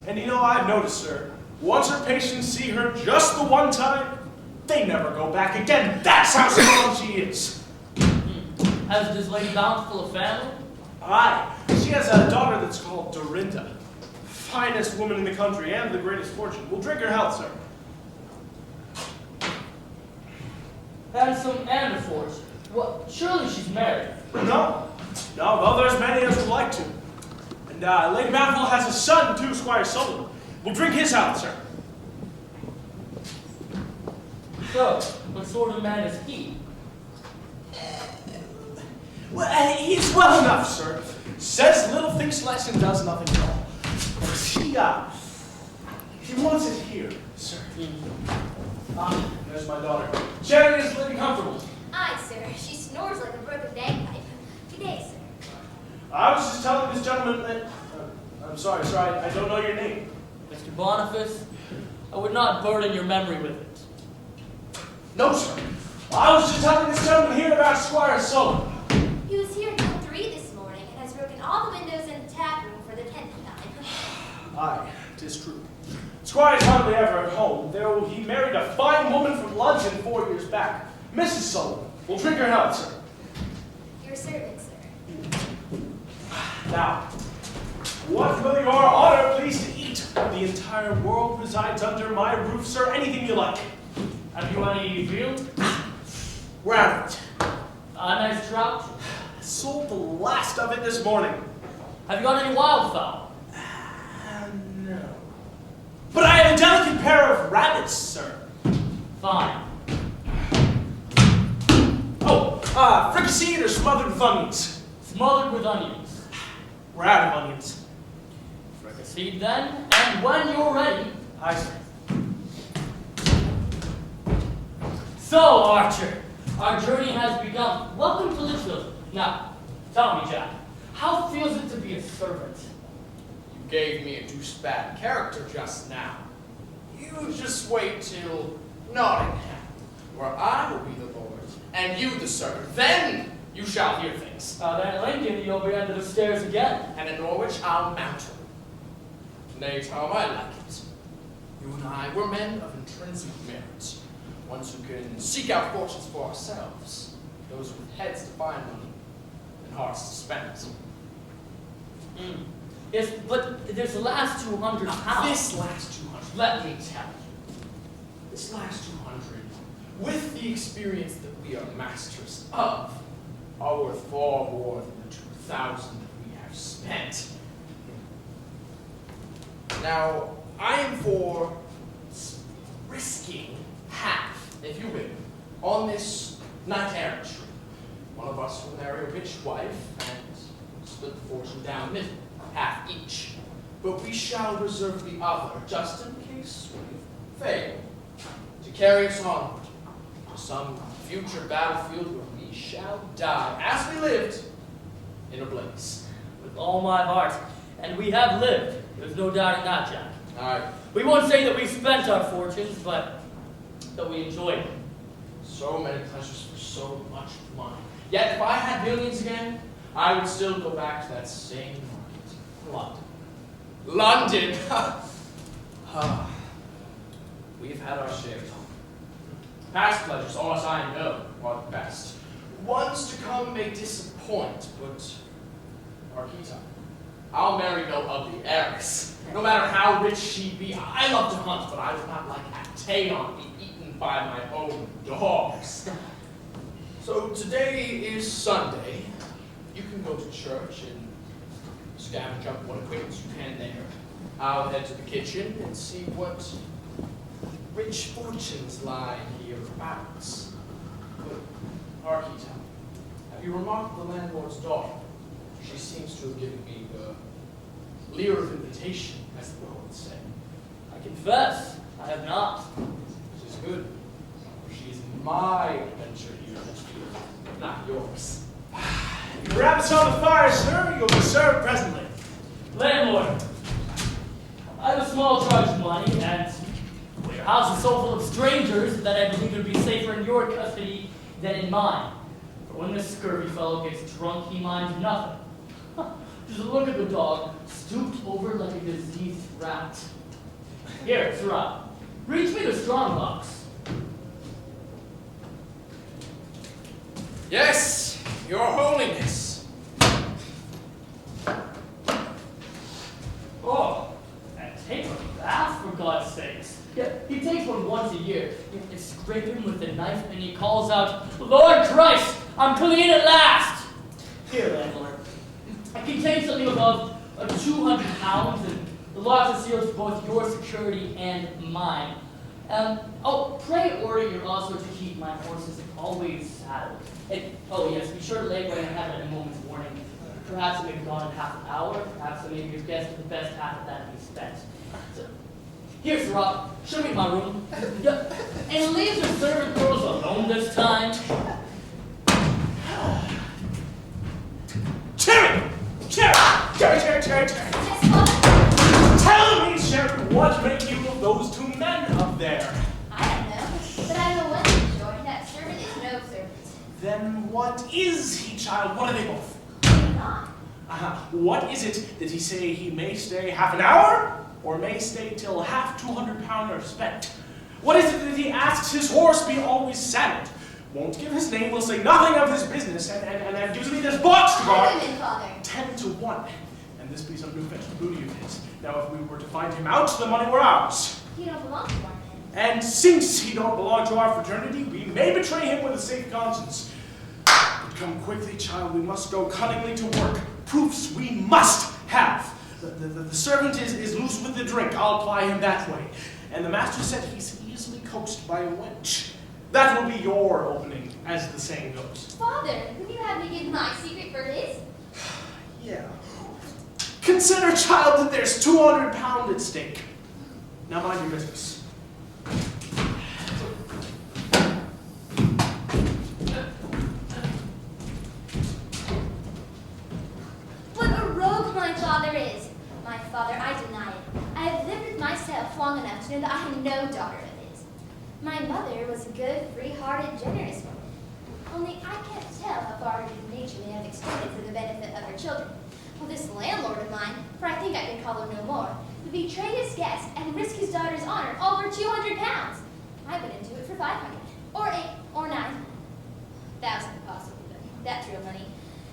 And you know, I've noticed, sir, once her patients see her just the one time, they never go back again. That's how strong she is. Has this Lady Bountiful a family? Aye. She has a daughter that's called Dorinda. Finest woman in the country and the greatest fortune. We'll drink her health, sir. Handsome and a fortune. Well, surely she's married. No. No, well, there's many as would like to. And Lady Bountiful has a son, too, Squire Sullivan. We'll drink his health, sir. So, what sort of man is he? Well, he's well enough, sir. Says little, thinks less, and does nothing at all. He wants it here, sir. There's my daughter. Shannon is living comfortable. Aye, sir. She snores like a broken bagpipe. Good day, sir. I was just telling this gentleman that... I'm sorry, sir, I don't know your name. Mr. Boniface, I would not burden your memory with it. No, sir. I was just telling this gentleman here about Squire Sullivan. He was here until 3 this morning and has broken all the windows in the tap room for the 10th time. Aye, 'tis true. Squire's hardly ever at home, though he married a fine woman from London 4 years back. Mrs. Sullivan. We'll drink her health, sir. Your servant, sir. Now, what will your honor please to eat? The entire world resides under my roof, sir. Anything you like. Have you any veal? Rabbit. A nice trout? Sold the last of it this morning. Have you got any wildfowl? No. But I have a delicate pair of rabbits, sir. Fine. Oh, fricasseed or smothered with onions? Smothered with onions. We're out of onions. Fricasseed then, and when you're ready. Aye, sir. So, Archer, our journey has begun. Welcome to Litchfield. Now, tell me, Jack, how feels it to be a servant? You gave me a deuced bad character just now. You just wait till Nottingham, where I will be the lord, and you the servant. Then you shall hear things. Then at Lincoln, you'll be under the stairs again. And in Norwich, I'll mount her. Nay, Tom, I like it. You and I, we're men of intrinsic merit. Ones who can seek out fortunes for ourselves. Those with heads to find money and hearts to spend it. Yes, but this last 200 pounds. This last 200, let me tell you. This last 200, with the experience that we are masters of, are worth far more than the 2,000 that we have spent. Now, I am for risking half, if you will, on this knight errantry. One of us will marry a rich wife and split the fortune down middle, half each. But we shall reserve the other, just in case we fail, to carry us onward to some future battlefield where we shall die, as we lived, in a blaze. With all my heart. And we have lived. There's no doubting that, Jack. Aye. We won't say that we spent our fortunes, but that we enjoyed it. So many pleasures for so much money. Yet if I had millions again, I would still go back to that same market. London! We've had our share, Tom. Past pleasures, all as I know, are the best. Ones to come may disappoint, but Arkita, I'll marry no ugly heiress. No matter how rich she be, I love to hunt, but I would not like Actaeon be eaten by my own dogs. So today is Sunday. You can go to church and scavenge up what acquaintance you can there. I'll head to the kitchen and see what rich fortunes lie hereabouts. But, Arkita, have you remarked the landlord's daughter? She seems to have given me the leer of invitation, as the world would say. I confess, I have not. Which is good. She is my adventure here in Litchfield, not yours. Your rabbit's on the fire, sir. You'll be served presently. Landlord, I have a small charge of money, and well, your house is so full of strangers that I believe it would be safer in your custody than in mine. For when this scurvy fellow gets drunk, he minds nothing. Just look at the dog, stooped over like a diseased rat. Here, Sirrah, reach me the strong box. Yes, your holiness. Oh, and take a bath, for God's sakes. Yeah, he takes one once a year. You scrape him with a knife and he calls out, Lord Christ, I'm clean at last! Here, landlord. It contains something above 200 pounds, and the lock is sealed for both your security and mine. Pray order your also to keep my horses always saddled. And, oh yes, be sure to lay when I have it at a moment's warning. Perhaps it may be gone in half an hour, perhaps it may be your guess with the best half of that to be spent. So, here's Rob, show me my room. And leave the servant girls alone this time. Cherry! Cherry! Yes, Father? Tell me, Cherry, what make you of those two men up there? I don't know, but I know one thing, Jordan. That servant is no servant. Then what is he, child? What are they both? Maybe not. What is it that he say he may stay half an hour, or may stay till half 200 pound are spent? What is it that he asks his horse be always saddled? Won't give his name, will say nothing of his business, and gives me this box to guard. Put him in, Father. 10 to 1. And this be some new fetched booty of his. Now if we were to find him out, the money were ours. He don't belong to our men. And since he don't belong to our fraternity, we may betray him with a safe conscience. But come quickly, child, we must go cunningly to work. Proofs we must have. The servant is loose with the drink. I'll apply him that way. And the master said he's easily coaxed by a wench. That will be your opening, as the saying goes. Father, would you have me give my secret for his? Yeah. Consider, child, that there's 200 pound at stake. Now mind your business. What a rogue my father is. My father, I deny it. I have lived with myself long enough to know that I am no daughter of his. My mother was a good, free-hearted, generous woman. Only I can't tell how far her good nature may have extended for the benefit of her children. Well, this landlord of mine, for I think I can call him no more, would betray his guest and risk his daughter's honor all for 200 pounds. I went into it for 500, or 8, or 9. 1,000 possibly, but that's real money.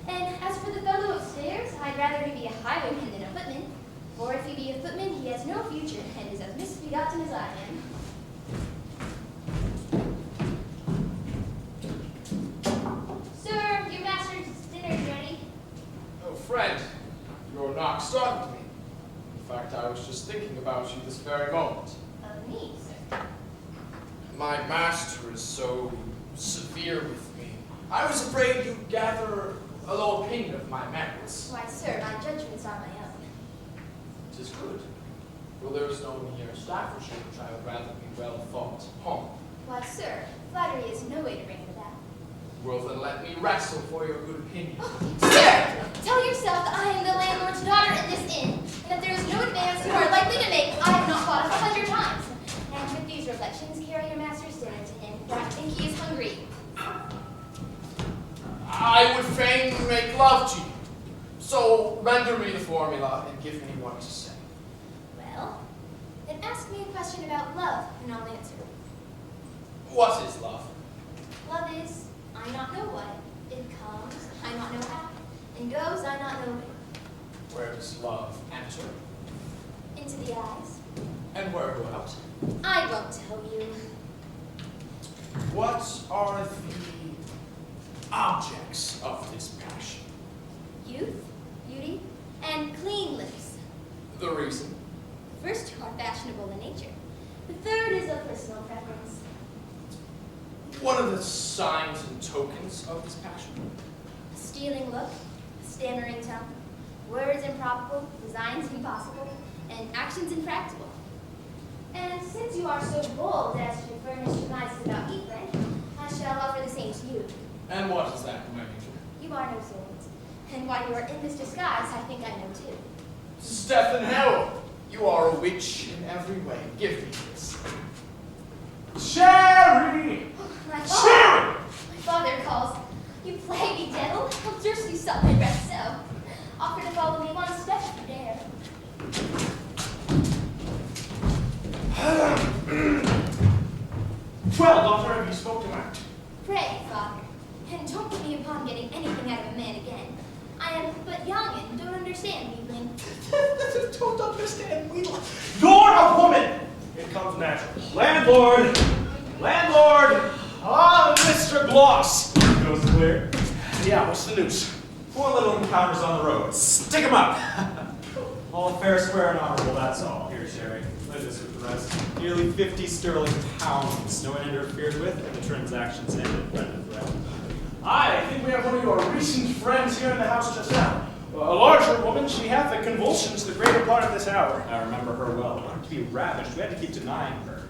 And as for the fellow upstairs, I'd rather he be a highwayman than a footman. For if he be a footman, he has no future and is as misbegotten as I am. Sir, your master's dinner's ready. Oh, friend, your knock startled me. In fact, I was just thinking about you this very moment. Of me, sir. My master is so severe with me. I was afraid you'd gather a low opinion of my merits. Why, sir, my judgments are my own. 'Tis good. For there is no one here in Staffordshire which I would rather be well thought upon. Why, sir, flattery is no way to bring it about. Well, then let me wrestle for your good opinion. Sir, tell yourself that I am the landlord's daughter at this inn, and that there is no advance you are likely to make I have not thought of 100 times. And with these reflections, carry your master's dinner to him, for I think he is hungry. I would fain make love to you. So render me the formula and give me what to say. Well, then ask me a question about love, and I'll answer. What is love? Love is, I not know what. It comes, I not know how. And goes, I not know where. Where does love enter? Into the eyes. And where go out? I won't tell you. What are the objects of this passion? Youth, beauty, and clean lips. The reason? The first two are fashionable in nature. The third is of personal preference. What are the signs and tokens of this passion? A stealing look, a stammering tongue, words improbable, designs impossible, and actions impractical. And since you are so bold as to furnish surmises about me, friend, I shall offer the same to you. And what is that, my angel? You are no servant. And while you are in this disguise, I think I know too. Death and hell! You are a witch in every way. Give me this. Cherry! My Cherry! father calls. You plaguey devil, how durst you suck my breath so? Offer to follow me one step if you dare. Well, daughter, have you spoke to Aunt? Pray, father, and don't put me upon getting anything out of a man again. I am but young and don't understand wheedling. Don't understand wheedling. You're a woman! It comes natural. Landlord! Landlord! Ah, Mr. Gloss! Goes clear. Yeah, what's the news? 4 little encounters on the road. Stick 'em up! All fair, square, and honorable, that's all. Here, Sherry. Let this with the rest. Nearly 50 sterling pounds. No one interfered with, and the transactions ended friend and friend. I think we have one of your recent friends here in the house just now. A larger woman, she hath the convulsions the greater part of this hour. I remember her well. I wanted to be ravished. We had to keep denying her.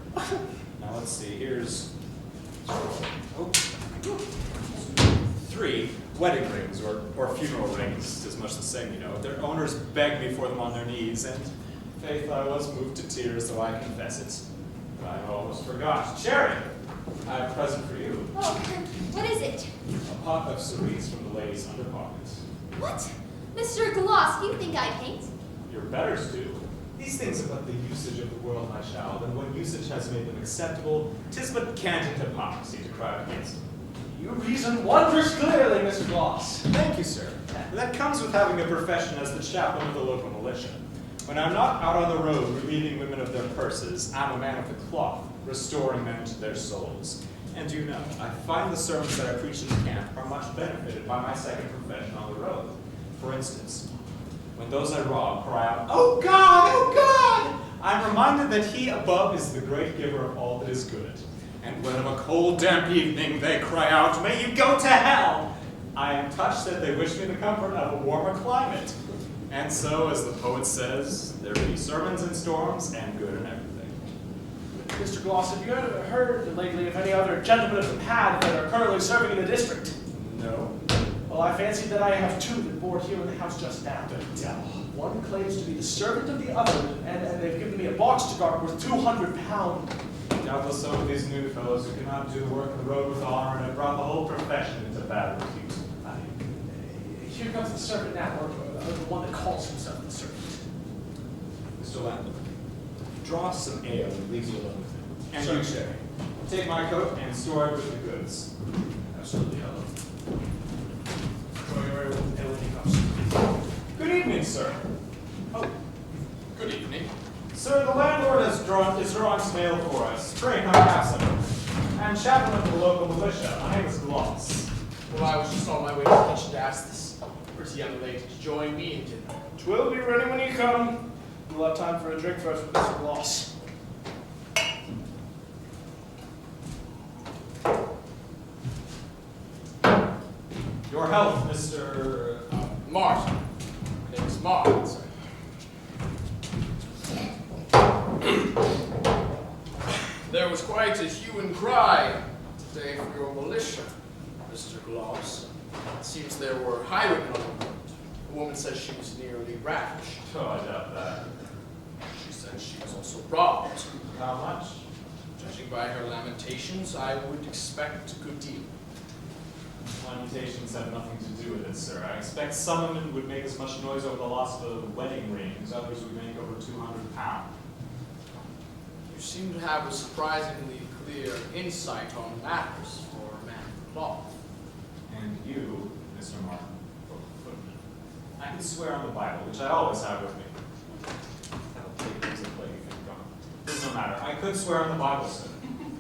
Now, let's see. Here's... 3 wedding rings, or funeral rings. It's much the same, you know. Their owners begged me for them on their knees, and faith, I was moved to tears, though I confess it. I almost forgot. Sherry, I have a present for you. Oh, what is it? A pot of cerise from the lady's underpocket. What? Mr. Gloss, do you think I paint? Your betters do. These things are but the usage of the world, my child, and when usage has made them acceptable, 'tis but candid hypocrisy to cry against them. You reason wondrous clearly, Mr. Gloss. Thank you, sir. That comes with having a profession as the chaplain of the local militia. When I'm not out on the road relieving women of their purses, I'm a man of the cloth, restoring men to their souls. And you know, I find the sermons that I preach in camp are much benefited by my second profession on the road. For instance, when those I rob cry out, "Oh God, oh God!" I'm reminded that He above is the great giver of all that is good. And when of a cold, damp evening they cry out, "May you go to hell!" I am touched that they wish me the comfort of a warmer climate. And so, as the poet says, there be sermons in storms and good in everything. Mr. Gloss, have you ever heard lately of any other gentlemen of the pad that are currently serving in the district? No. Well, I fancy that I have 2 that board here in the house just now. One claims to be the servant of the other, and they've given me a box to guard worth £200. Doubtless some of these new fellows who cannot do the work of the road with honor and have brought the whole profession into bad repute. Here comes the servant now, or the one that calls himself the servant. Mr. Landlord, draw us some ale and leave you alone with him. And Sure. you, Sherry, take my coat and store it with the goods. Absolutely, hello. Throw your ale when he comes. Good evening, sir. Oh, good evening. Sir, the landlord is drawing some ale for us. Pray, come have some. I'm chaplain of the local militia. My name is Gloss. Well, I was just on my way to the kitchen to ask this pretty young lady to join me in dinner. 'Twill be ready when you come. We'll have time for a drink first with Mr. Gloss. Your health, Mr. Martin. My name is Martin, sir. There was quite a hue and cry today for your militia, Mr. Gloss. It seems there were highwaymen on the road. A woman says she was nearly ravished. Oh, I doubt that. She said she was also robbed. How much? Judging by her lamentations, I would expect a good deal. Lamentations have nothing to do with it, sir. I expect some women would make as much noise over the loss of a wedding ring as others would make over £200. You seem to have a surprisingly clear insight on matters for a man of cloth. And you, Mr. Martin, footman, I can swear on the Bible, which I always have with me. That'll take things a plague if gone. It does no matter. I could swear on the Bible, sir,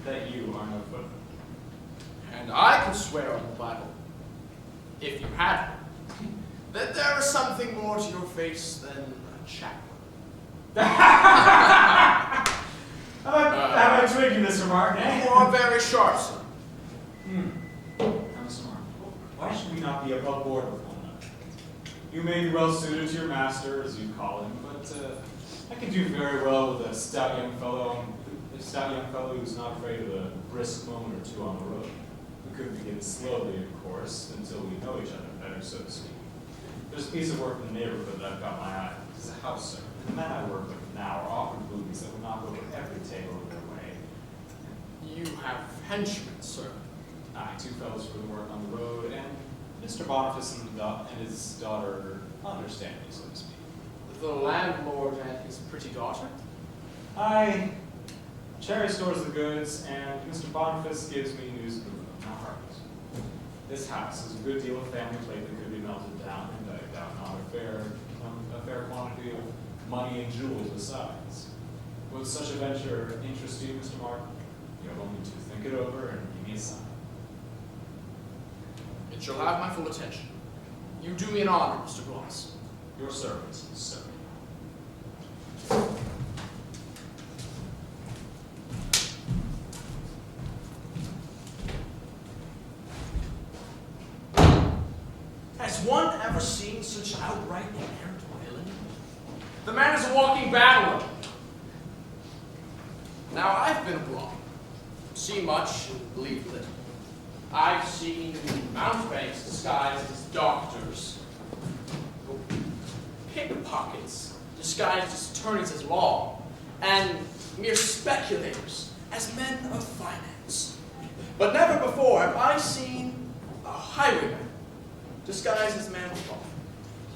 that you are no footman. And I could swear on the Bible, if you had it, that there is something more to your face than a chaplain. Have I tricked you, Mr. Martin, eh? You are very sharp, sir. Now, Mr. Martin, why should we not be above board with one another? You may be well suited to your master, as you call him, but I can do very well with a stout young fellow who's not afraid of a brisk moment or two on the road. We could begin slowly, of course, until we know each other better, so to speak. There's a piece of work in the neighborhood that I've got my eye on. It's a house, sir. And the men I work with now are offered boobies that will knock over every table in their way. You have henchmen, sir. Aye, 2 fellows for the work on the road, and Mr. Boniface and his daughter understand me, so to speak. The landlord and his pretty daughter? I Cherry stores the goods, and Mr. Boniface gives me news of the heart. This house is a good deal of family plate that could be melted down, and I doubt not a fair quantity of money and jewels besides. Would such a venture interest you, Mr. Martin? You have only to think it over and give me a sign. It shall have my full attention. You do me an honor, Mr. Gloss. Your servant, sir. Has one ever seen such outright inherent villainy? The man is a walking battle. Now, I've been abroad, seen much and believed little. I've seen mountebanks disguised as doctors, pickpockets disguised as attorneys at law, and mere speculators as men of finance. But never before have I seen a highwayman disguised as a man of law.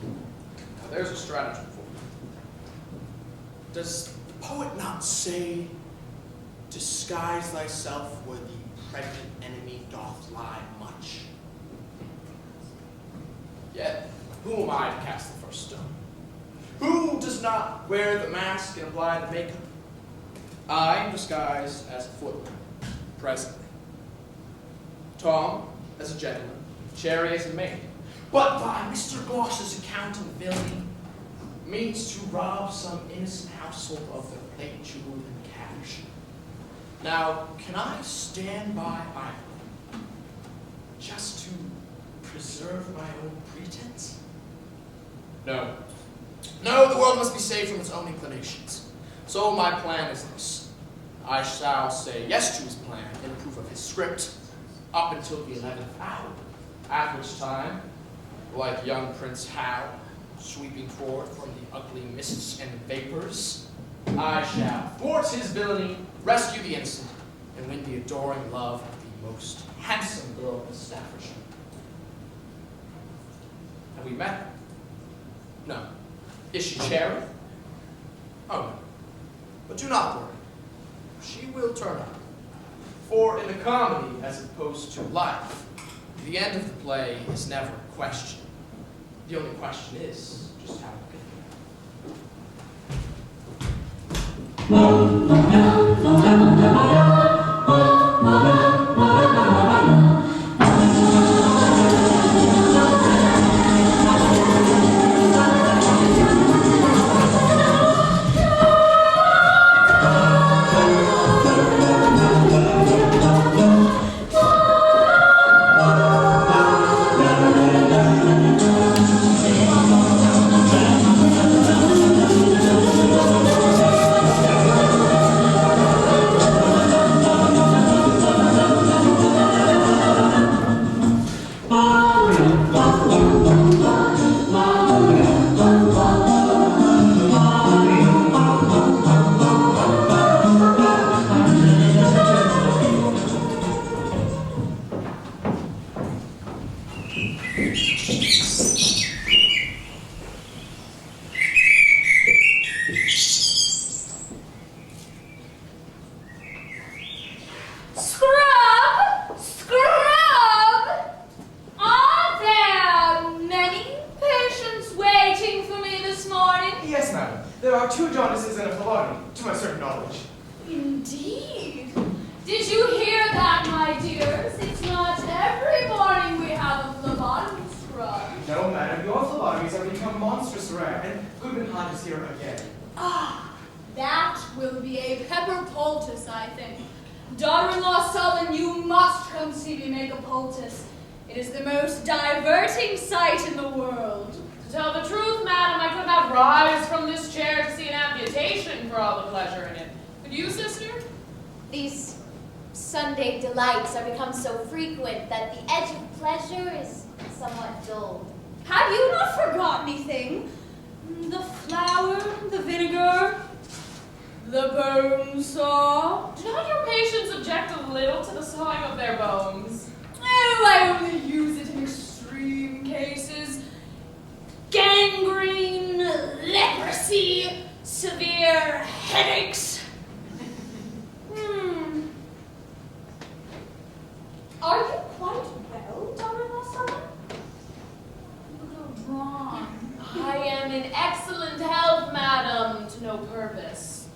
Now, there's a stratagem for you. Does the poet not say, "Disguise thyself where the pregnant enemy doth lie much"? Yet, who am I to cast the first stone? Who does not wear the mask and apply the makeup? I am disguised as a footman, presently. Tom as a gentleman, Cherry as a maid. But by Mr. Gloss's account of villainy, means to rob some innocent household of their plate, jewel, and cash. Now, can I stand by idly, just to preserve my own pretense? No. No, the world must be saved from its own inclinations. So my plan is this. I shall say yes to his plan and approve of his script up until the 11th hour, at which time, like young Prince Hal, sweeping forth from the ugly mists and vapors, I shall thwart his villainy, rescue the innocent, and win the adoring love of the most handsome girl in Staffordshire. Have we met her? No. Is she Cherry? Oh no. But do not worry. She will turn up. For in a comedy, as opposed to life, the end of the play is never a question. The only question is just how to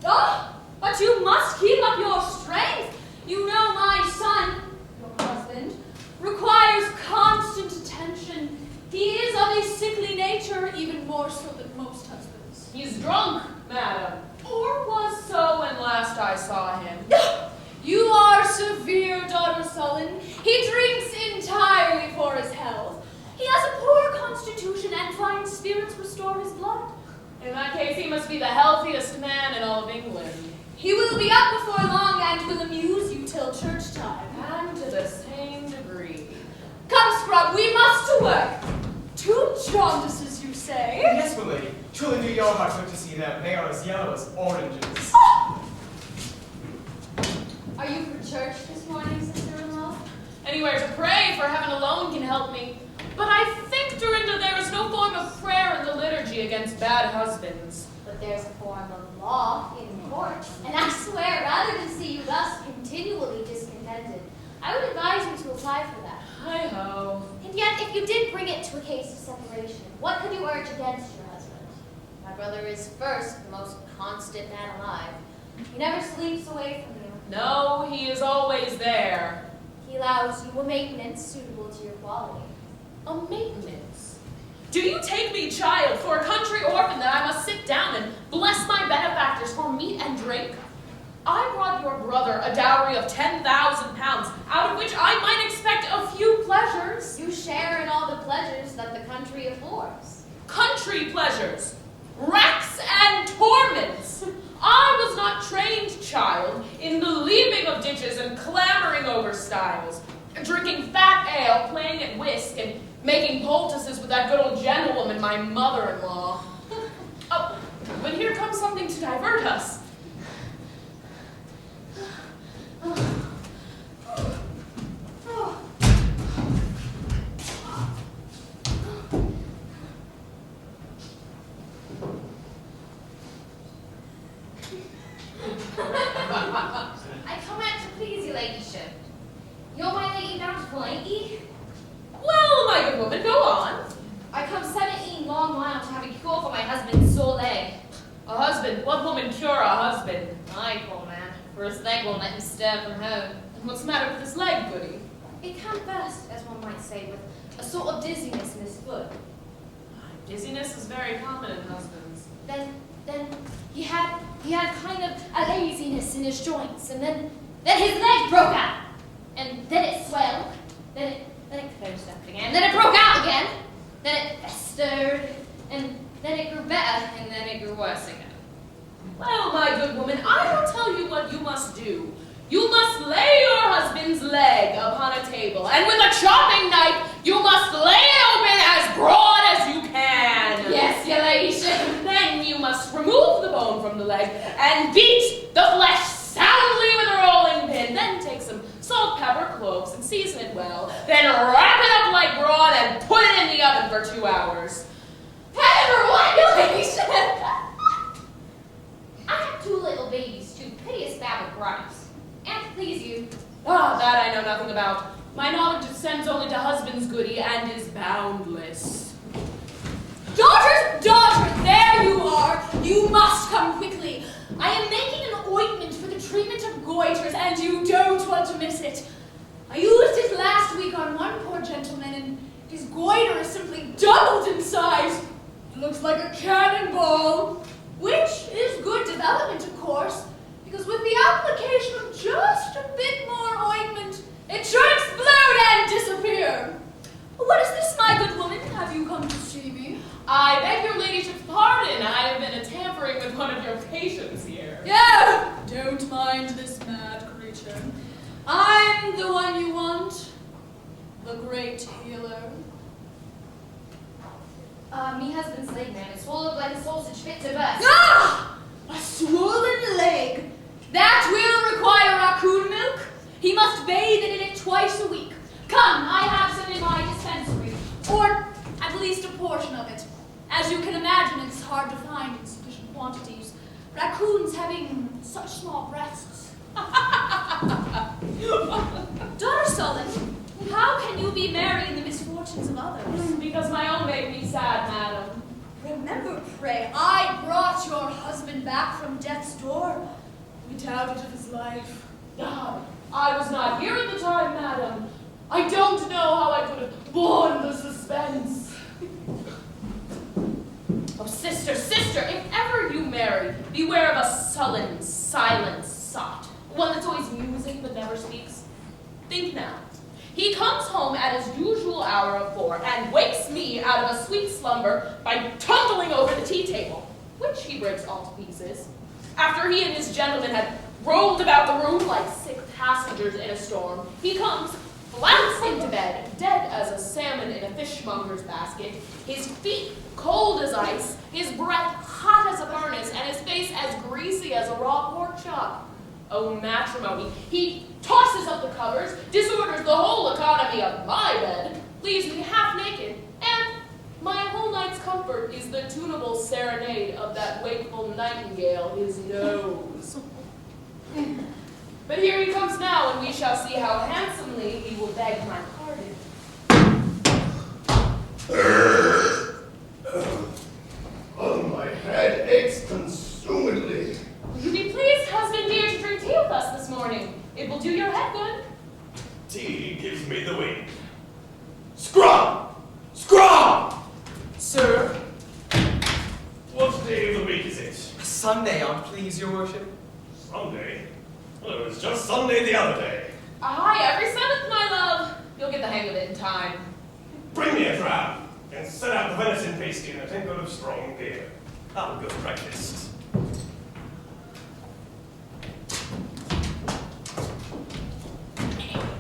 Oh, but you must keep up your strength. You know my son, your husband, requires constant attention. He is of a sickly nature, even more so than most husbands. He's drunk, madam. Or was so when last I saw him. You are severe, daughter Sullen. He drinks entirely for his health. He has a poor constitution, and fine spirits restore his blood. In that case, he must be the healthiest man in all of England. He will be up before long and will amuse you till church time. And to the same degree. Come, Scrub, we must to work. 2 jaundices, you say? Yes, my lady. Truly do your hearts look to see that they are as yellow as oranges. Are you for church this morning, sister-in-law? Anywhere to pray, for heaven alone can help me. But I think, Dorinda, there is no form of prayer in the liturgy against bad husbands. But there's a form of law in court, and I swear, rather than see you thus continually discontented, I would advise you to apply for that. Hi-ho. And yet, if you did bring it to a case of separation, what could you urge against your husband? My brother is first the most constant man alive. He never sleeps away from you. No, he is always there. He allows you a maintenance suitable to your quality. A maintenance? Do you take me, child, for a country orphan that I must sit down and bless my benefactors for meat and drink? I brought your brother a dowry of 10,000 pounds, out of which I might expect a few pleasures. You share in all the pleasures that the country affords. Country pleasures, racks and torments. I was not trained, child, in the leaping of ditches and clambering over stiles, drinking fat ale, playing at whist, and making poultices with that good old gentlewoman, my mother-in-law. Oh, but here comes something to divert us. I come out to please you, ladyship. You're my lady bountiful, ain't ye? Well, my good woman, go on. I come 17 long while to have a cure for my husband's sore leg. A husband? What woman cure a husband? My poor man, for his leg won't let him stir from home. And what's the matter with his leg, goody? It can't burst, as one might say, with a sort of dizziness in his foot. Dizziness is very common in husbands. Then he had kind of a laziness in his joints, and then his leg broke out, and then it swelled, then it closed up again, then it broke out again, then it festered, and then it grew better, and then it grew worse again. Well, my good woman, I will tell you what you must do. You must lay your husband's leg upon a table, and with a chopping knife, you must lay it open as broad as you can. Yes, your ladyship. Then you must remove the bone from the leg and beat the flesh soundly with a rolling pin. Then take some salt, pepper, cloves, and season it well. Then wrap it up like broad and put it in the oven for 2 hours. Pepper, what, your ladyship? I have 2 little babies, too piteous bad with gripes. And to please you, Ah, that I know nothing about. My knowledge descends only to husband's goody and is boundless. Daughters, there you are. You must come quickly. I am making an ointment for the treatment of goiters, and you don't want to miss it. I used it last week on one poor gentleman, and his goiter is simply doubled in size. It looks like a cannonball, which is good development, of course, because with the application of just a bit more ointment, it should explode and disappear. What is this, my good woman? Have you come to see me? I beg your ladyship's pardon. I have been tampering with one of your patients here. Yeah, don't mind this mad creature. I'm the one you want, the great healer. me husband's leg, man, is swallowed like a sausage fit to burst. Ah! A swollen leg. That will require raccoon milk. He must bathe in it twice a week. Come, I have some in my dispensary, or at least a portion of it. As you can imagine, it's hard to find in sufficient quantities. Raccoons having such small breasts. Daughter Sullen, how can you be merry in the misfortunes of others? Because my own made me sad, madam. Remember, pray, I brought your husband back from death's door. We doubted of his life. Ah, I was not here at the time, madam. I don't know how I could have borne the suspense. Oh, sister, sister, if ever you marry, beware of a sullen, silent sot. One that's always musing but never speaks. Think now. He comes home at his usual hour of 4 and wakes me out of a sweet slumber by tumbling over the tea table, which he breaks all to pieces. After he and his gentleman had rolled about the room like sick passengers in a storm, he comes, flounce into bed, dead as a salmon in a fishmonger's basket, his feet cold as ice, his breath hot as a furnace, and his face as greasy as a raw pork chop. Oh, matrimony. He tosses up the covers, disorders the whole economy of my bed, leaves me half naked, and my whole night's comfort is the tunable serenade of that wakeful nightingale, his nose. But here he comes now, and we shall see how handsomely he will beg my pardon. Oh, my head aches consumedly. Will you be pleased, husband dear, to drink tea with us this morning? It will do your head good. Tea gives me the wind. Scrum! Scrum! Sir, What day of the week is it? Sunday, I'll please your worship. Sunday? Well, it was just Sunday the other day. Aye, every Sabbath, my love. You'll get the hang of it in time. Bring me a dram, and set out the venison pasty and a tankard of strong beer. I'll go to breakfast.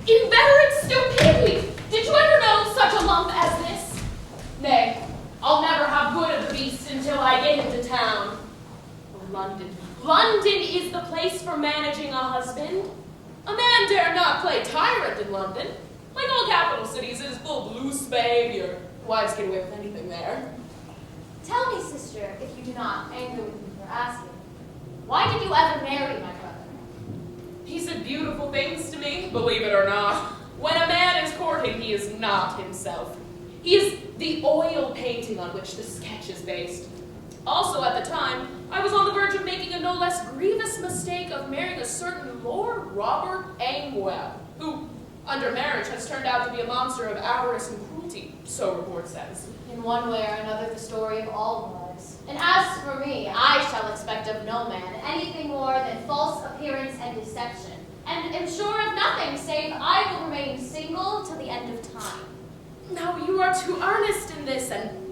Inveterate stupidity! Did you ever know such a lump as this? Nay, I'll never have good of the beast until I get into town. London. London is the place for managing a husband. A man dare not play tyrant in London. Like all capital cities, it is full of loose behavior. Wives get away with anything there. Tell me, sister, if you do not anger with me for asking, why did you ever marry my brother? He said beautiful things to me, believe it or not. When a man is courting, he is not himself. He is the oil painting on which the sketch is based. Also, at the time, I was on the verge of making a no less grievous mistake of marrying a certain Lord Robert Angwell, who, under marriage, has turned out to be a monster of avarice and cruelty, so report says. In one way or another, the story of all lives. And as for me, I shall expect of no man anything more than false appearance and deception, and am sure of nothing save I will remain single till the end of time. Now you are too earnest in this, and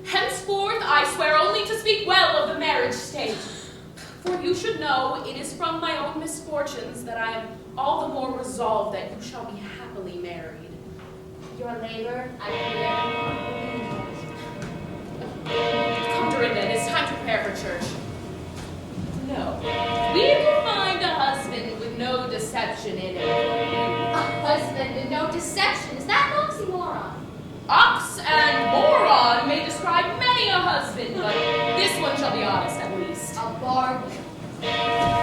henceforth I swear only to speak well of the marriage state. For you should know it is from my own misfortunes that I am all the more resolved that you shall be happily married. Your labor, I fear, Come, Dorinda, it is time to prepare for church. No, we will find a husband with no deception in it. a husband and no deception. Is that an oxymoron? Ox and moron may describe many a husband, but this one shall be honest at least. A bargain.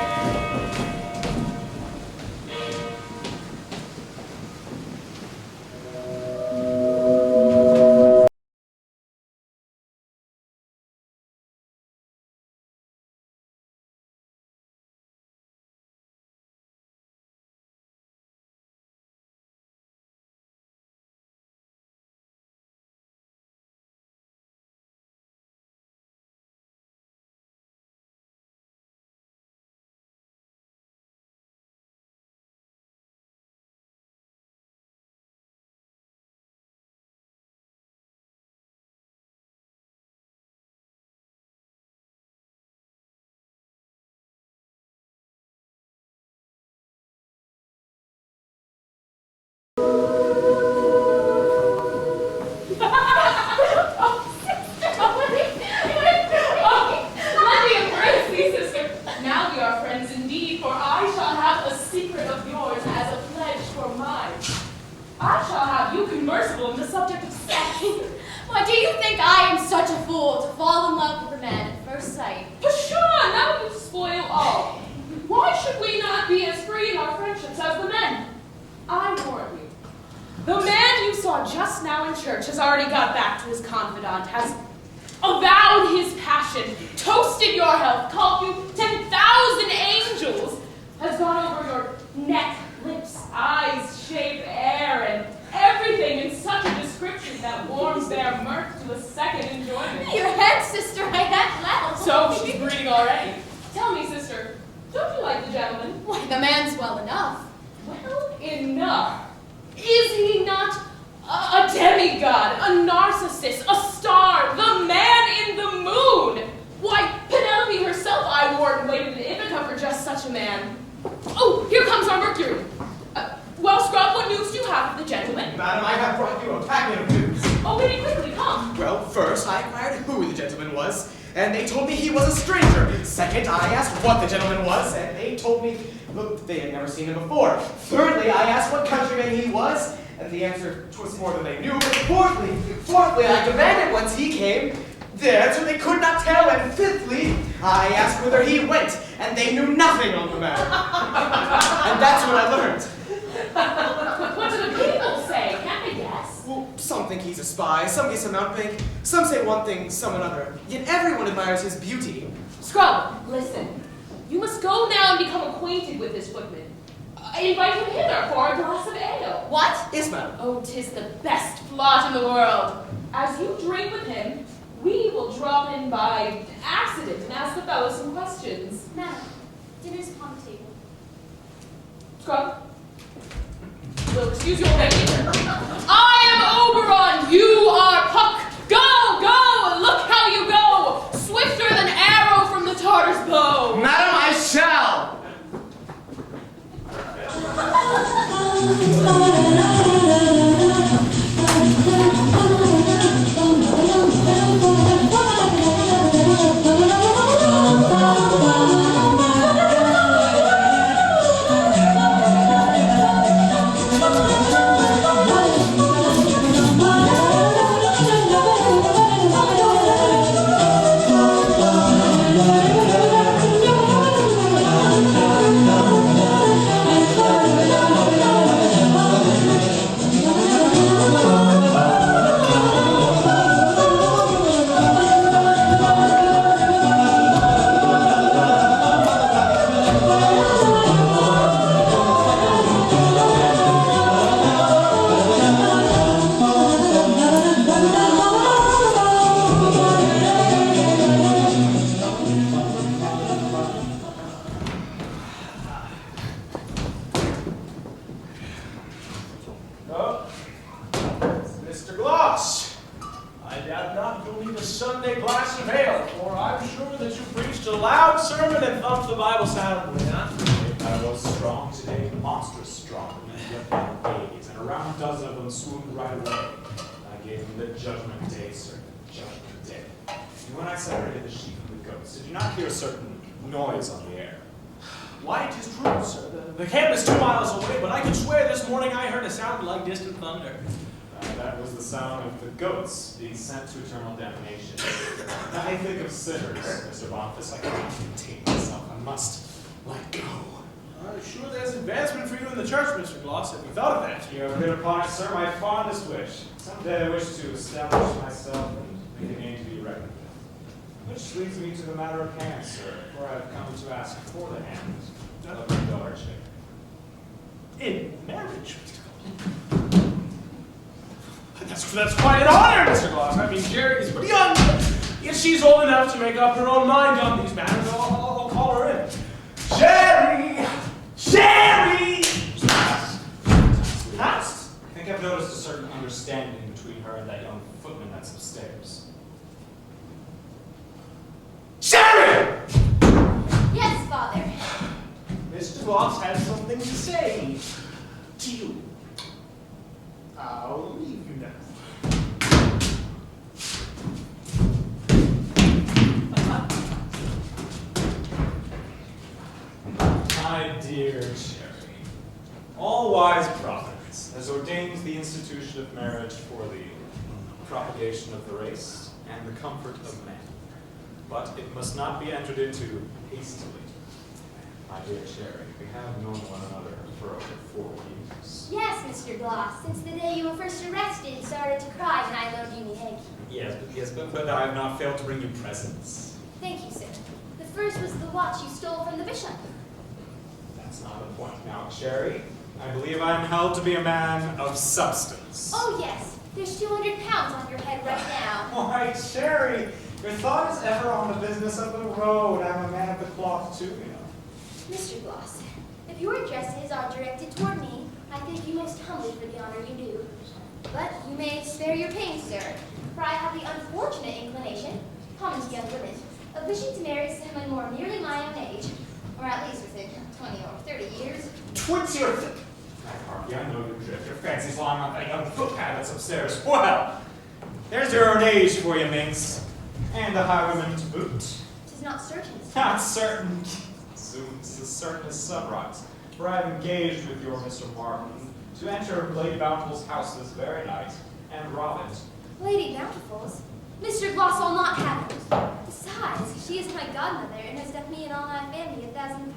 avowed his passion, toasted your health, called you 10,000 angels, has gone over your neck, lips, eyes, shape, air, and everything in such a description that warms their mirth to a second enjoyment. Your head, sister, I had well. So she's breeding already. Tell me, sister, don't you like the gentleman? Why, the man's well enough. Well enough. Is he not a demigod, a narcissist, a star, the man in the moon? Why, Penelope herself, I warn, waited in Ithaca for just such a man. Oh, here comes our Mercury. Well, Scrub, what news do you have of the gentleman? Madam, I have brought you a packet of news. Oh, very quickly, come. Well, first, I inquired who the gentleman was, and they told me he was a stranger. Second, I asked what the gentleman was, and they told me, look, they had never seen him before. Thirdly, I asked what countryman he was, and the answer was more than they knew. But fourthly, I demanded whence he came. The answer they could not tell. And fifthly, I asked whither he went, and they knew nothing on the matter. And that's what I learned. What do the people say? Can't they guess? Well, some think he's a spy, some guess a mountebank, some say one thing, some another. Yet everyone admires his beauty. Scrub, listen. You must go now and become acquainted with this footman. Invite him hither for a glass of ale. What? Yes, madam. Oh, 'tis the best plot in the world. As you drink with him, we will drop in by accident and ask the fellow some questions. Madam, dinner's upon the table. Scrub, will excuse your behavior. I am Oberon, you are Puck. Go, go, look how you go. Swifter than arrow from the Tartar's bow. Madam, I shall! Noise on the air. Why, it is true, sir. The camp is 2 miles away, but I can swear this morning I heard a sound like distant thunder. That was the sound of the goats being sent to eternal damnation. I think of sinners, Mr. Boniface. I cannot contain myself. I must let go. Sure, there's advancement for you in the church, Mr. Gloss. Have you thought of that? You have hit upon it, sir, my fondest wish. Someday I wish to establish myself and make a name to be reckoned with. Which leads me to the matter of hand, sir, for I have come to ask for the hand of your daughter, Chick. In marriage, Mr. Gloss. That's quite an honor, Mr. Gloss. I mean, Jerry is pretty young, yet she's old enough to make up her own mind on these matters. I'll call her in. Jerry! Jerry! I think I've noticed a certain understanding between her and that young footman that's upstairs. Jerry! Yes, Father. Mr. Gloss has something to say to you. I'll leave you now. My dear Jerry, all wise Providence has ordained the institution of marriage for the propagation of the race and the comfort of man. But it must not be entered into hastily. My dear Cherry, we have known one another for over 4 years. Yes, Mr. Gloss, since the day you were first arrested and started to cry when I loaned you the egg. Yes, but I have not failed to bring you presents. Thank you, sir. The first was the watch you stole from the bishop. That's not the point now, Cherry. I believe I am held to be a man of substance. Oh, yes. There's 200 pounds on your head right now. Why, Cherry, your thought is ever on the business of the road. I'm a man of the cloth, too, you know. Mr. Gloss, if your addresses are directed toward me, I thank you most humbly for the honor you do. But you may spare your pains, sir, for I have the unfortunate inclination, common to young women, of wishing to marry someone more nearly my own age, or at least within 20 or 30 years. 20 or 30? Harvey, I know your drift. Your fancy's lying on that young footpad that's upstairs. Well, there's your own age for you, minx. And the highwayman to boot. 'Tis not certain. Not certain. Zooms, as certain as sunrise. For I have engaged with your Mr. Martin to enter Lady Bountiful's house this very night and rob it. Lady Bountiful's? Mr. Gloss will not have it. Besides, she is my godmother and has done me and all my family 1,000 kindnesses.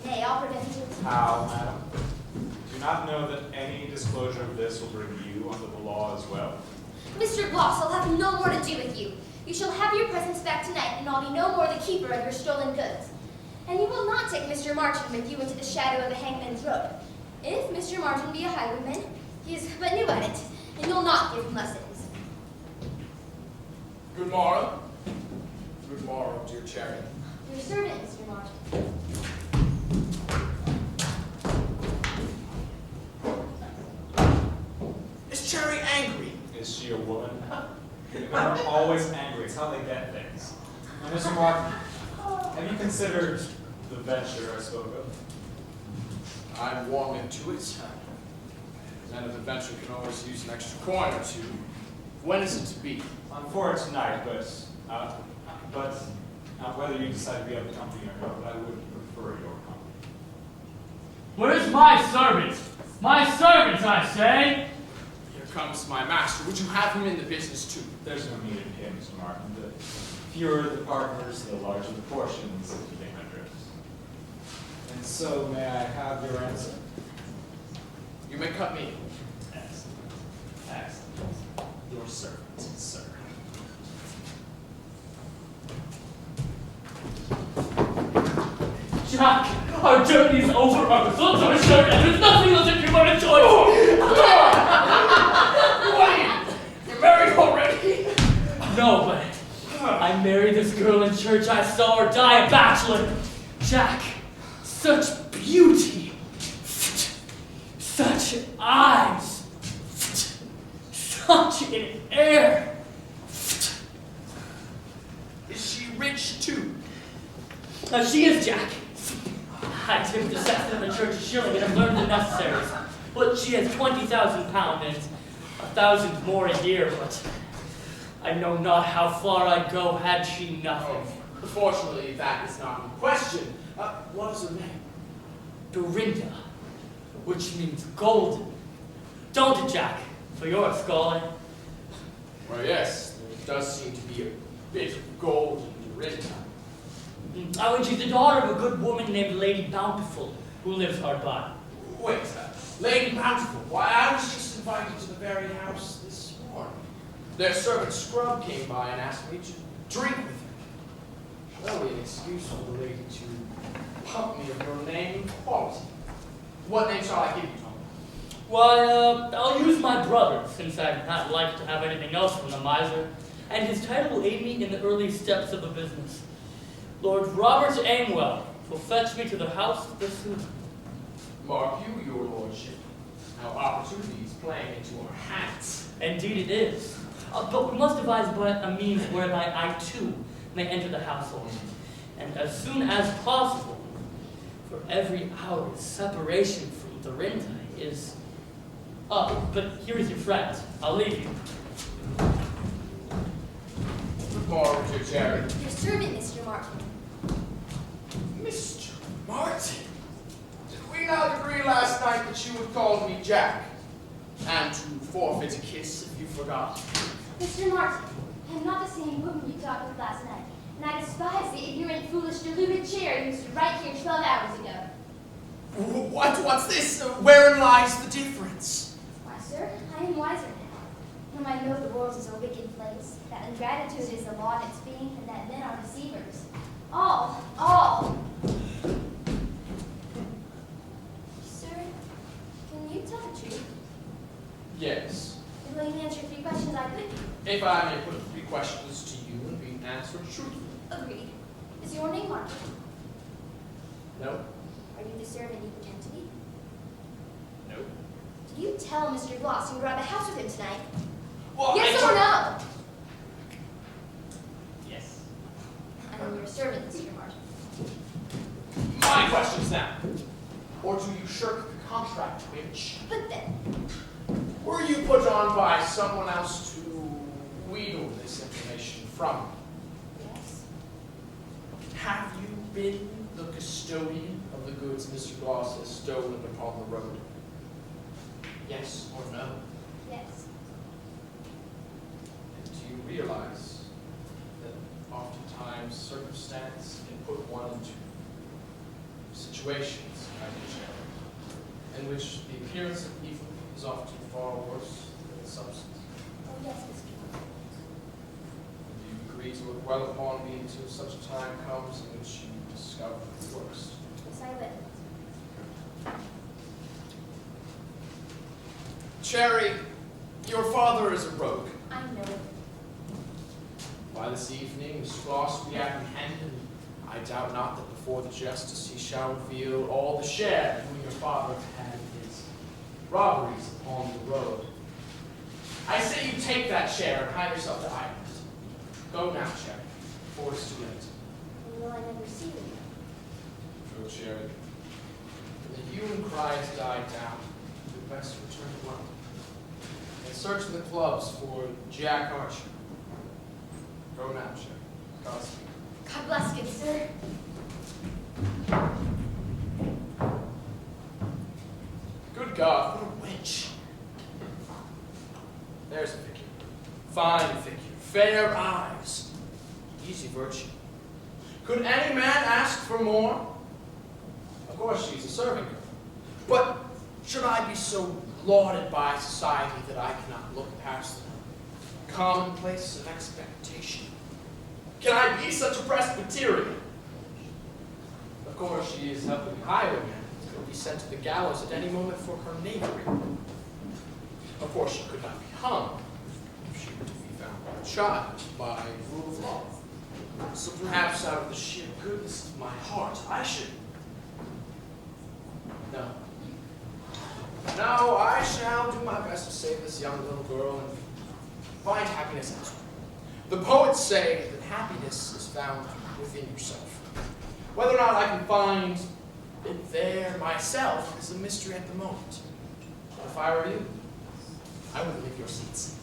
Nay, I'll prevent you. How, madam? Do you not know that any disclosure of this will bring you under the law as well? Mr. Gloss, I'll have no more to do with you. You shall have your presents back tonight, and I'll be no more the keeper of your stolen goods. And you will not take Mr. Martin with you into the shadow of the hangman's rope. If Mr. Martin be a highwayman, he is but new at it, and you'll not give him lessons. Good morrow. Good morrow, dear Cherry. Your servant, Mr. Martin. Is Cherry angry? Is she a woman? They're always angry. It's how they get things. Now, Mr. Martin, have you considered the venture I spoke of? I'm warm into it. Then of the venture can always use an extra coin or two. When is it to be? I'm for it tonight, but whether you decide to be of the company or not, I would prefer your company. Where's my servant? My servant, I say! Here comes my master. Would you have him in the business too? There's no need in him, Mr. Martin. The fewer the partners, the larger the portions, if you take my drift. And so, may I have your answer? You may cut me. Excellent. Excellent. Your servant, sir. Jack, our journey's over, our results are assured, and there's nothing left to do but a choice! What? You're married already? No, but I married this girl in church. I saw her die a bachelor. Jack, such beauty, such eyes, such an air. Is she rich too? She is, Jack. I tipped the sexton in the church a shilling and have learned the necessaries. But she has 20,000 pounds and 1,000 more a year, but I know not how far I'd go had she nothing. Oh, fortunately, that is not in question. What is her name? Dorinda, which means golden. Don't it, Jack? For you're a scholar. Well, yes, there does seem to be a bit of gold in Dorinda. Oh, and she's the daughter of a good woman named Lady Bountiful, who lives hard by. Wait, Lady Bountiful. Why, I was just invited to the very house this morning. Their servant Scrub came by and asked me to drink with her. Surely an excuse for the lady to pump me of your name and quality. What name shall I give you, Tom? Why, I'll use my brother, since I'd not like to have anything else from the miser, and his title will aid me in the early steps of the business. Lord Robert Amwell will fetch me to the house this soon. Mark you, your lordship. How opportunity is playing into our hands. Indeed it is. But we must devise but a means whereby I too may enter the household, and as soon as possible, for every hour's separation from Dorinda is... but here is your friend. I'll leave you. Good morrow, dear Jerry. Your servant, Mr. Martin. Mr. Martin, did we not agree last night that you would call me Jack? And to forfeit a kiss if you forgot? Mr. Martin, I am not the same woman you talked with last night, and I despise the ignorant, foolish, deluded chair you stood right here 12 hours ago. What's this? Wherein lies the difference? Why, sir, I am wiser now. Now I know the world is a wicked place, that ingratitude is the law of its being, and that men are deceivers. All. Sir, can you tell the truth? Yes. And will you answer 3 questions I put you? If I may put 3 questions to you and be answered truthfully. Agreed. Is your name Margaret? No. Are you the servant you pretend to be? No. Did you tell Mr. Gloss you were at the house with him tonight? Well, Yes or no? Yes. I am your servant, Mr. Martin. My questions now. Or do you shirk the contract which But then, were you put on by someone else to wheedle this information from you? yes. Have you been the custodian of the goods Mr. Gloss has stolen upon the road? Yes or no? Yes. And do you realize that oftentimes circumstance can put one into situations, my dear Sharon, in which the appearance of evil is often far worse than its substance? Oh, yes, Mr. Martin. Do you agree to look well upon me until such a time comes in which you discover the worst? Yes, I will. Cherry, your father is a rogue. I know it. By this evening, Mr. Gloss will be apprehended. I doubt not that before the justice he shall reveal all the share whom your father had in his robberies upon the road. I say you take that share and hide yourself to Ireland. Go now, Cherry, before it's too late. And will I never see you? Go, Cherry. When the hue and cries die down, you best return to London and search in the clubs for Jack Archer. Go now, Cherry. Godspeed. God bless you, sir. Good God, what a wench. There's a figure. Fine figure. Fair eyes. Easy virtue. Could any man ask for more? Of course, she's a serving girl. But should I be so lauded by society that I cannot look past the commonplace of expectation? Can I be such a Presbyterian? Of course, she is helping highwaymen who will be sent to the gallows at any moment for her knavery. Of course, she could not be hung if she were to be found a child by rule of law. So perhaps out of the sheer goodness of my heart, I should... No. No, I shall do my best to save this young little girl and find happiness elsewhere. The poets say that happiness is found within yourself. Whether or not I can find it there myself is a mystery at the moment. But if I were you, I would leave your seats.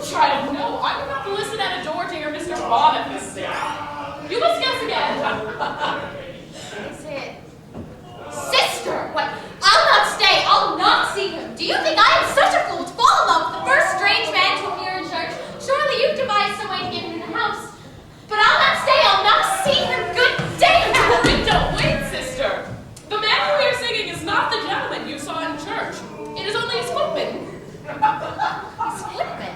Try to know. I'm about to listen at a door to hear Mr. Boniface. You must guess again. Is it? Sister! What? I'll not stay. I'll not see him. Do you think I am such a fool to fall in love with the first strange man to appear in church? Surely you've devised some way to get him in the house. But I'll not stay. I'll not see him. Good day. Wait, sister. The man who we are singing is not the gentleman you saw in church. It is only his footman. His footman?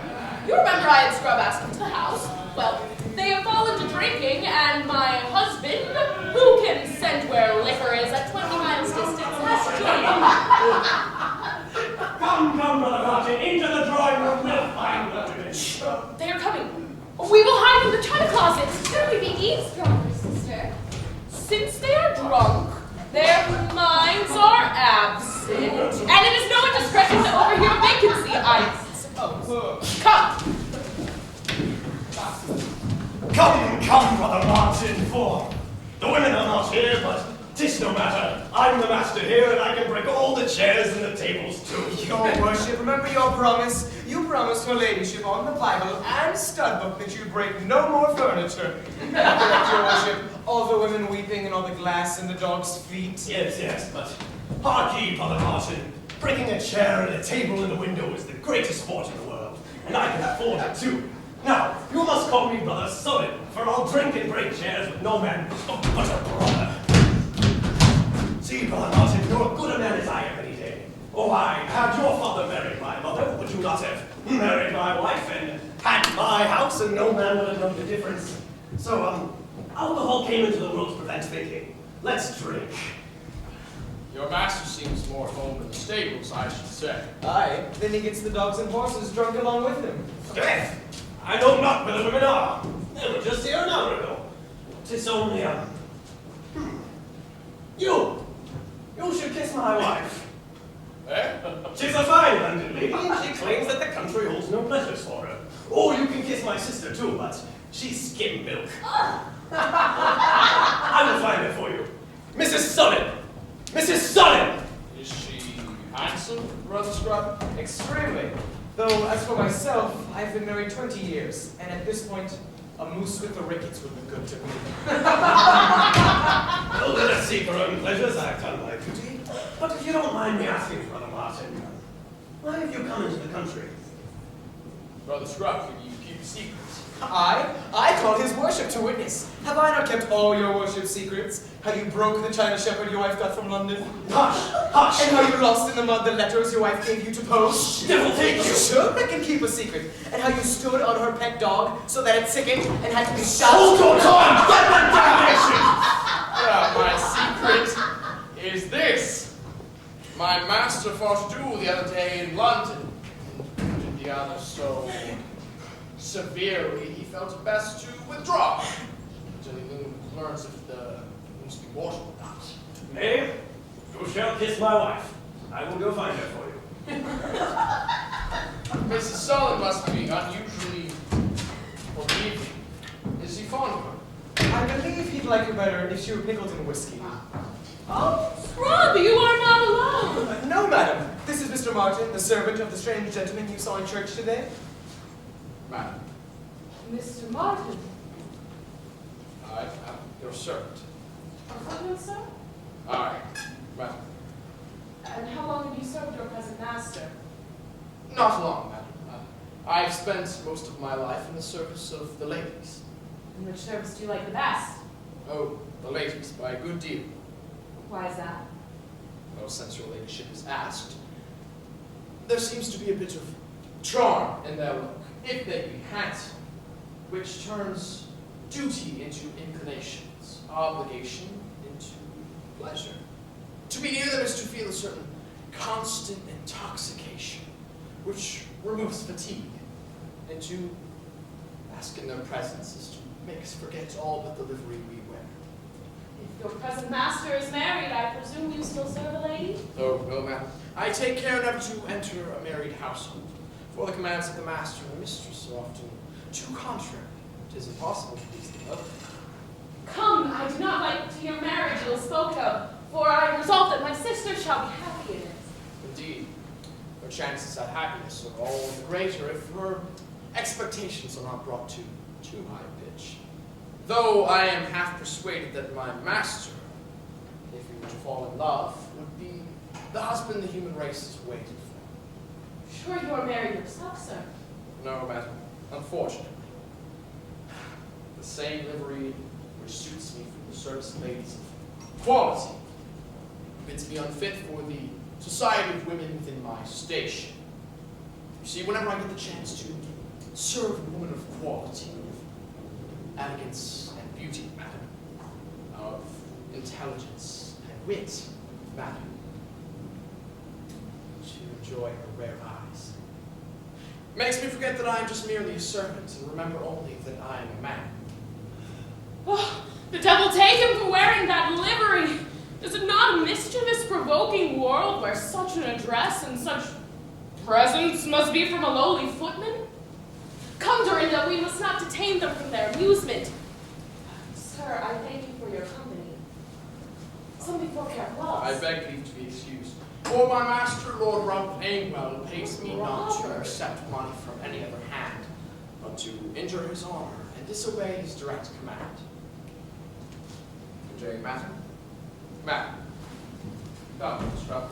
You remember I had scrub asked him to the house? Well, they have fallen to drinking, and my husband, who can send where liquor is at 20 miles distance, has joined him. Come, Brother Martin, into the drawing room. We'll find the women. They are coming. We will hide in the china closet. Should we be eavesdroppers, sister? Since they are drunk, their minds are absent, and it is no indiscretion to overhear a vacancy, I suppose. Come! Come, Brother Martin, for the women are not here, but 'tis no matter. I'm the master here, and I can break all the chairs and the tables too. Your worship, remember your promise? You promised her ladyship on the Bible and studbook that you'd break no more furniture. Correct, your worship. All the women weeping and all the glass in the dog's feet. Yes, but hark ye, Brother Martin. Breaking a chair and a table in the window is the greatest sport in the world, and I can afford it too. Now, you must call me Brother Solid, for I'll drink and break chairs with no man but a brother. See, Brother Martin, you're as good a man as I am any day. Oh, I had your father married my mother, would you not have married my wife and had my house, and no man would have known the difference. So, alcohol came into the world to prevent thinking. Let's drink. Your master seems more at home in the stables, I should say. Aye, then he gets the dogs and horses drunk along with him. Death! I know not where the women are. They were just here an hour ago. 'Tis only, You should kiss my wife. Eh? She's a fine London lady, and she claims that the country holds no pleasures for her. Or you can kiss my sister too, but she's skim milk. I will find her for you. Mrs. Sullen! Mrs. Sullen! Is she handsome, Brother Scrub? Extremely. Though, as for myself, I've been married 20 years, and at this point, a moose with the rickets would be good to me. Well, let us seek our own pleasures. I've done my duty. But if you don't mind me asking, Brother Martin, why have you come into the country? Brother Scrub, you keep secrets. I call his worship to witness. Have I not kept all your worship's secrets? How you broke the china shepherd your wife got from London? Hush! Hush! And how you lost in the mud the letters your wife gave you to post? Devil take you! Sure, I can keep a secret. And how you stood on her pet dog so that it sickened and had to be shot. Hold your tongue! Get that damnation! My secret is this. My master fought a duel the other day in London. And the other so severely he felt it best to withdraw until he learns if the wounds be mortal or not. Nay, you shall kiss my wife. I will go find her for you. Mrs. Sullen must be unusually forgiving. Is he fond of her? I believe he'd like her better if she were pickled in whiskey. Oh, Scrub, you are not alone. No, madam. This is Mr. Martin, the servant of the strange gentleman you saw in church today. Madam, Mr. Martin. I am your servant. A footman, sir? Aye, madam. And how long have you served your present master? Not long, madam. I've spent most of my life in the service of the ladies. And which service do you like the best? Oh, the ladies, by a good deal. Why is that? Well, since your ladyship is asked, there seems to be a bit of charm in their look, if they be handsome, which turns duty into inclinations, obligation into pleasure. To be near them is to feel a certain constant intoxication, which removes fatigue, and to bask in their presence is to make us forget all but the livery we wear. If your present master is married, I presume you still serve a lady? Oh, no, ma'am. I take care never to enter a married household, for the commands of the master and the mistress are often too contrary. 'Tis impossible to please them both. Come, I do not like to hear marriage ill spoken of, for I resolve that my sister shall be happy in it. Indeed, her chances at happiness are all the greater if her expectations are not brought to too high a pitch. Though I am half persuaded that my master, if he were to fall in love, would be the husband the human race has waited for. Sure you are married yourself, sir? No, madam, unfortunately. The same livery which suits me from the service of ladies of quality bids me unfit for the society of women within my station. You see, whenever I get the chance to serve a woman of quality, of elegance and beauty, madam, of intelligence and wit, madam, to enjoy her rare eyes, makes me forget that I am just merely a servant and remember only that I am a man. Oh, the devil take him for wearing that livery! Is it not a mischievous, provoking world where such an address and such presence must be from a lowly footman? Come, Dorinda, we must not detain them from their amusement. Sir, I thank you for your company. Some before care gloves. I beg leave to be excused. For my master, Lord Robert Aimwell, pays me not to accept money from any other hand, but to injure his honor and disobey his direct command. Good day, madam. Madam. Come, Miss Rupp.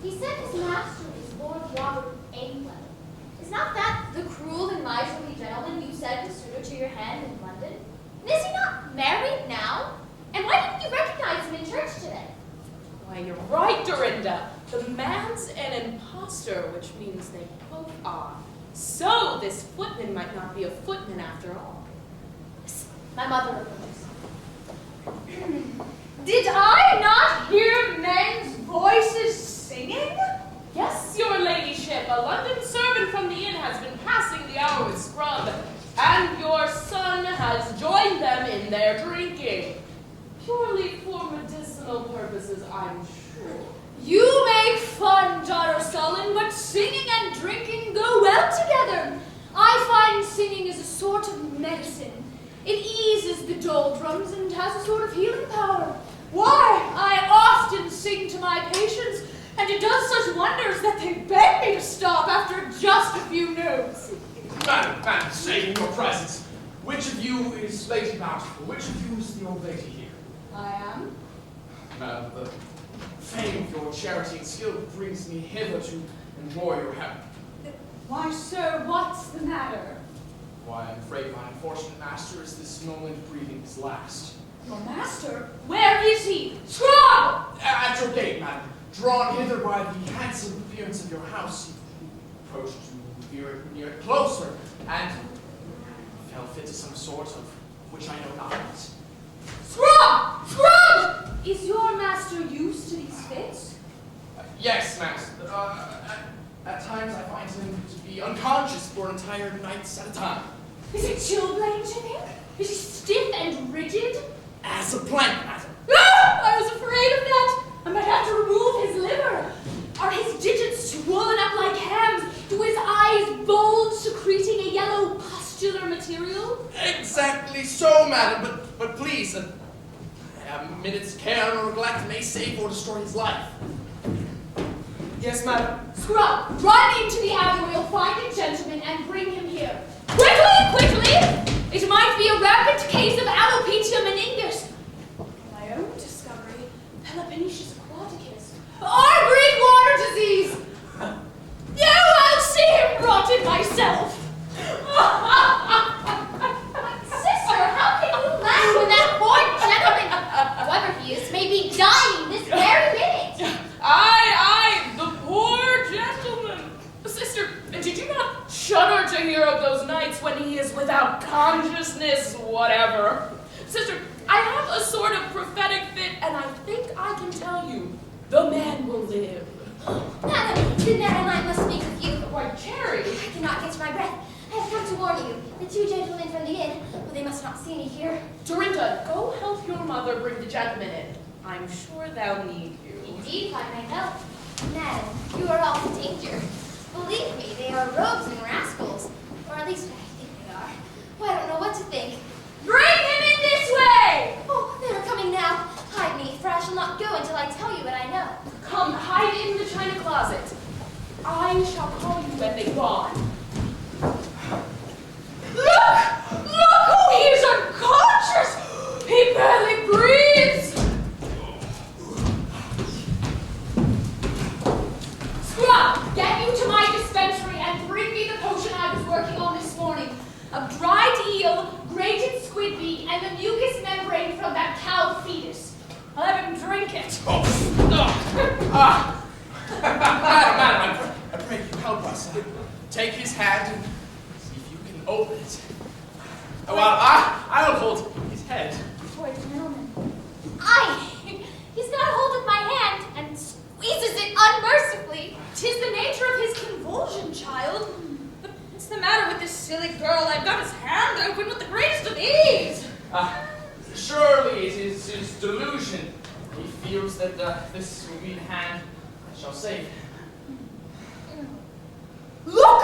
He said his master is Lord Robert Aimwell. Is not that the cruel and miserly gentleman you said was suitor to your hand in London? And is he not married now? And why didn't you recognize him in church today? Why, you're right, Dorinda. The man's an impostor, which means they both are. So this footman might not be a footman after all. My mother approves. Did I not hear men's voices singing? Yes, your ladyship, a London servant from the inn has been passing the hour with Scrub, and your son has joined them in their drinking. Purely for medicinal purposes, I'm sure. You make fun, daughter Sullen, but singing and drinking go well together. I find singing is a sort of medicine. It eases the doldrums and has a sort of healing power. Why, I often sing to my patients, and it does such wonders that they beg me to stop after just a few notes. Madam, say in your presence, which of you is Lady Bountiful? Which of you is the old lady here? I am. Madam, the fame of your charity and skill brings me hither to implore your help. Why, sir, what's the matter? Why, I'm afraid my unfortunate master is this moment breathing his last. Your master? Where is he? Scrub! At your gate, madam, drawn hither by the handsome appearance of your house, he approached to near it closer, and fell fit to some sort of which I know not. Scrub! Scrub! Is your master used to these fits? Yes, master. At times I find him to be unconscious for entire nights at a time. Is it chilblain, do you think? Is he stiff and rigid? As a plank, madam. Ah! I was afraid of that. I might have to remove his liver. Are his digits swollen up like hams? Do his eyes bulge, secreting a yellow pustular material? Exactly so, madam. But please, a minute's care or neglect may save or destroy his life. Yes, madam. Scrub, run into the alley where you'll find a gentleman and bring him here. Quickly, quickly! It might be a rampant case of alopecia meningus. My own discovery, Peloponnesius aquaticus. Or Greek water disease. Yeah, I'll see him rotted myself. Sister, how can you laugh when that poor gentleman, whoever he is, may be dying this very minute? The poor gentleman. Sister, did you not shudder to hear of those nights when he is without consciousness whatever? Sister, I have a sort of prophetic fit, and I think I can tell you, the man will live. Madam, the man and I must speak with you. Why, Cherry. I cannot catch my breath. I have come to warn you. The two gentlemen from the inn, well, they must not see me here. Dorinda, go help your mother bring the gentleman in. I'm sure they'll need you. Indeed, if I may help. Madam, you are all in danger. Believe me, they are rogues and rascals. Or at least I think they are. Well, I don't know what to think. Bring him in this way! Oh, they are coming now. Hide me, for I shall not go until I tell you what I know. Come, hide in the china closet. I shall call you when they've gone. barely breathes! Scrub, get you to my dispensary and bring me the potion I was working on this morning. Of dried eel, grated squid beak, and the mucous membrane from that cow fetus. I'll have him drink it. Madam, I pray you help us. Take his hand and see if you can open it. Well, I'll hold his head. Poor gentleman. He's got hold of my hand and squeezes it unmercifully. 'Tis the nature of his convulsion, child. What's the matter with this silly girl? I've got his hand open with the greatest of ease. Surely it is his delusion. He feels that this will be the hand that shall save him. Look!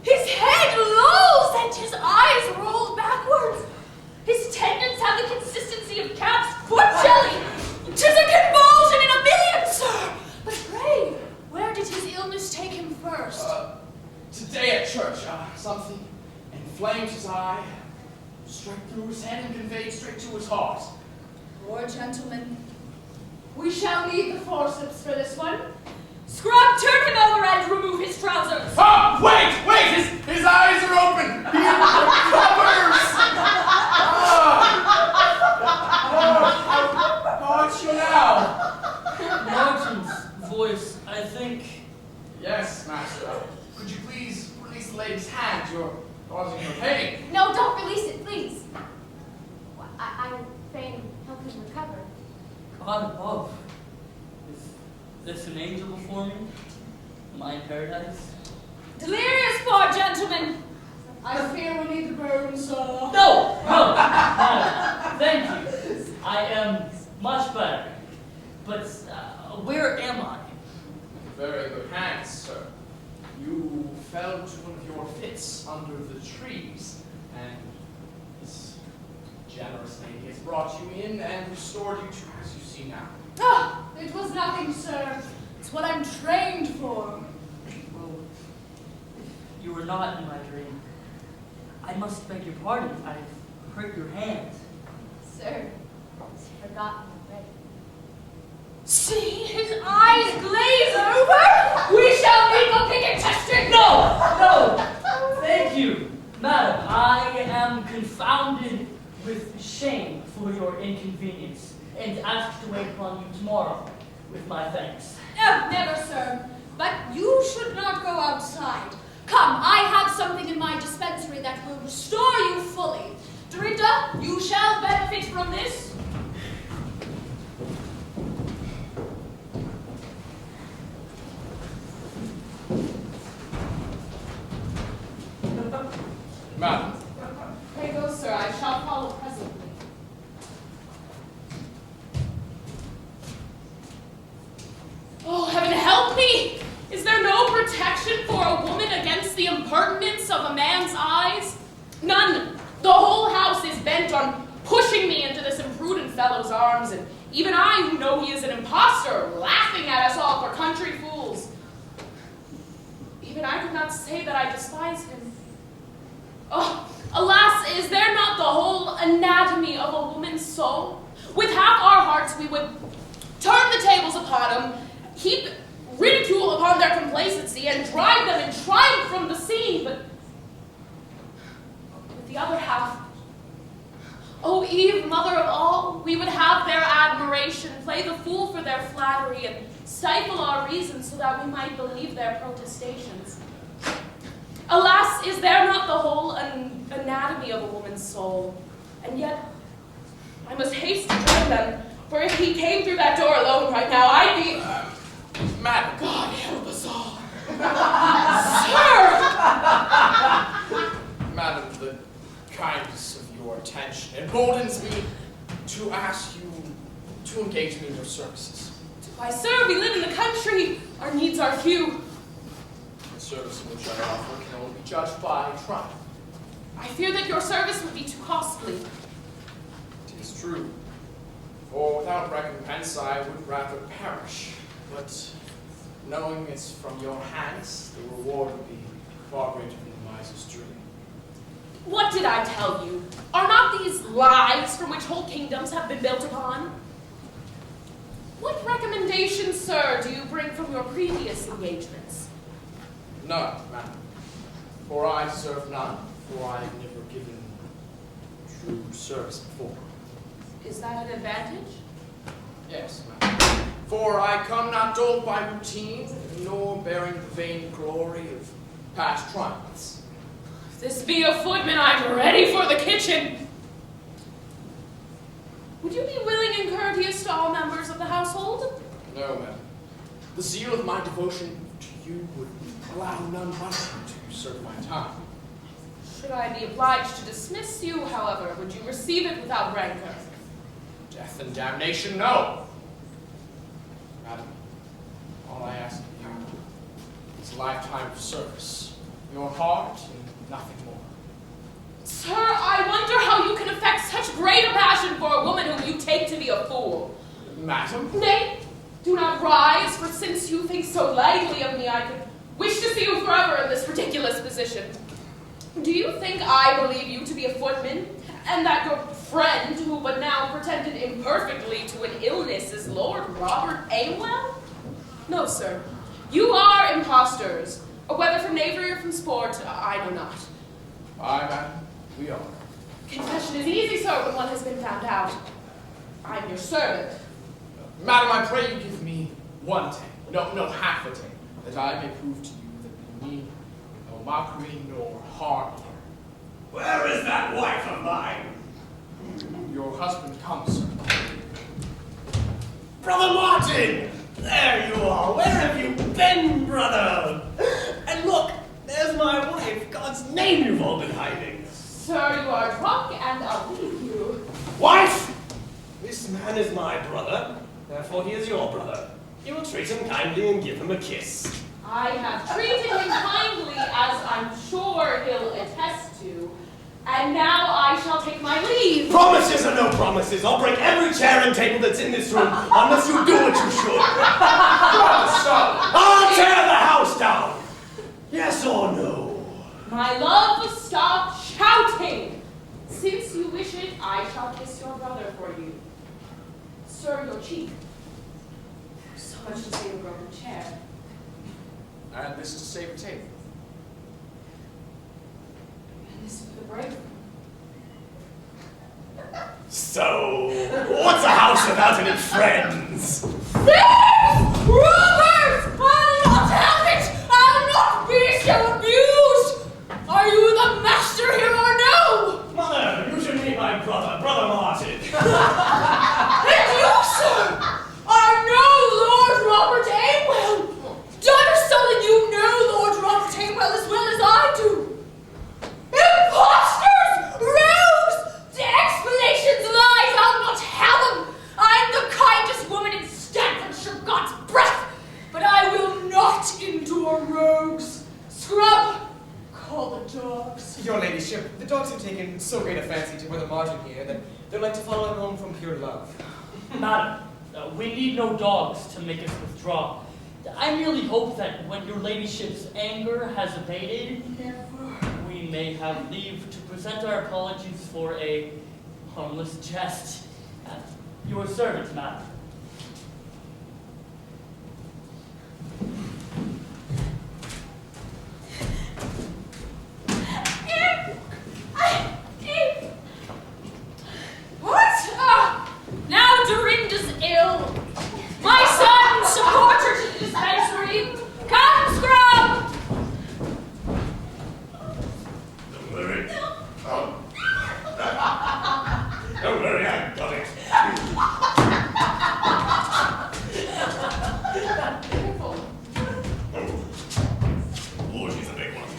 His head lolls and his eyes roll backwards. His tendons have the consistency of calf's foot jelly. 'Tis a convulsion in a million, sir. But pray, where did his illness take him first? Today at church, something inflamed his eye, straight through his head and conveyed straight to his heart. Poor gentleman. We shall need the forceps for this one. Scrub, turn him over and remove his trousers. Oh, wait! His eyes are open! He recovers! How much you now? Martin's voice, I think. Yes, master. Could you please release the lady's hand? You're causing her pain. No, don't release it, please. I would fain help him recover. God above. Is this an angel before me? Am I in paradise? Delirious, poor gentleman. I fear we need the burn, sir. No! Thank you. I am much better. But where am I? Very good hands, sir. You fell to one of your fits under the trees, and this generous lady has brought you in and restored you to as you see now. Ah, it was nothing, sir. It's what I'm trained for. Well, if you were not in my dream, I must beg your pardon. I've hurt your hand. Sir, it's forgotten already. See his eyes glaze over? We shall make a picket testing. No! Thank you, madam. I am confounded with shame for your inconvenience, and ask to wait upon you tomorrow with my thanks. Oh, never, sir. But you should not go outside. Come, I have something in my dispensary that will restore you fully. Dorinda, you shall benefit from this. Madam. Pray go, sir. I shall follow presently. Oh, heaven help me! Is there no protection for a woman against the impertinence of a man's eyes? None. The whole house is bent on pushing me into this imprudent fellow's arms, and even I, who know he is an impostor, laughing at us all for country fools. Even I could not say that I despise him. Oh, alas, is there not the whole anatomy of a woman's soul? With half our hearts we would turn the tables upon him, heap ridicule upon their complacency, and drive them in triumph from the scene, but with the other half, O Eve, mother of all, we would have their admiration, play the fool for their flattery, and stifle our reason so that we might believe their protestations. Alas, is there not the whole anatomy of a woman's soul? And yet, I must haste to join them, for if he came through that door alone right now, I'd be... Madam. God help us all. Sir! Madam, the kindness of your attention emboldens me to ask you to engage me in your services. Why, sir, we live in the country. Our needs are few. The service in which I offer can only be judged by trial. I fear that your service would be too costly. It is true. For without recompense, I would rather perish. But knowing it's from your hands, the reward would be far greater than the miser's dream. What did I tell you? Are not these lies from which whole kingdoms have been built upon? What recommendations, sir, do you bring from your previous engagements? None, madam. For I serve none, for I have never given true service before. Is that an advantage? Yes, madam. For I come not dulled by routine, nor bearing the vain glory of past triumphs. If this be a footman, I'm ready for the kitchen. Would you be willing and courteous to all members of the household? No, madam. The zeal of my devotion to you would allow none but you to serve my time. Should I be obliged to dismiss you, however, would you receive it without rancor? Death and damnation, no. Madam, all I ask of you is a lifetime of service. Your heart and nothing more. Sir, I wonder how you can affect such great a passion for a woman whom you take to be a fool. Madam? Nay, do not rise, for since you think so lightly of me, I could wish to see you forever in this ridiculous position. Do you think I believe you to be a footman, and that your friend, who but now pretended imperfectly to an illness, is Lord Robert Amewell? No, sir. You are impostors, whether from knavery or from sport, I know not. Aye, madam, we are. Confession is easy, sir, when one has been found out. I'm your servant. Madam, I pray you give me one day, no, half a day, that I may prove to you that we mean no mockery nor harm here. Where is that wife of mine? Your husband comes, sir. Brother Martin! There you are. Where have you been, brother? And look, there's my wife. God's name, you've all been hiding. Sir, you are drunk, and I'll leave you. Wife! This man is my brother, therefore he is your brother. You will treat him kindly and give him a kiss. I have treated him kindly, as I'm sure he'll attest to, and now I shall take my leave. Promises or no promises, I'll break every chair and table that's in this room unless you do what you should. I'll tear the house down. Yes or no? My love, stop shouting. Since you wish it, I shall kiss your brother for you. Sir, your cheek. So much to save a broken chair. And this to save a table. And this for the brave. So, what's a house without any friends? Thieves! Robbers! I'll not have it! I'll not be so abused! Are you the master here or no? Mother, you should meet my brother, Brother Martin. And you, sir, are no Lord Robert Amewell! Daughter Sullivan, you know Lord Robert Amewell as well as I do. Impostors! Rogues! The explanations, lies, I'll not have them! I'm the kindest woman in Stanfordshire, God's breath! But I will not endure rogues. Scrub! Call the dogs. Your ladyship, the dogs have taken so great a fancy to Brother Martin here that they're like to follow him home from pure love. Madam, we need no dogs to make us withdraw. I merely hope that when your ladyship's anger has abated, we may have leave to present our apologies for a harmless jest. Your servant, madam. What? Now Dorinda's ill. My son, support her to the dispensary. Come, Scrub! Don't worry. Don't worry, I got it. Oh, she's a big one.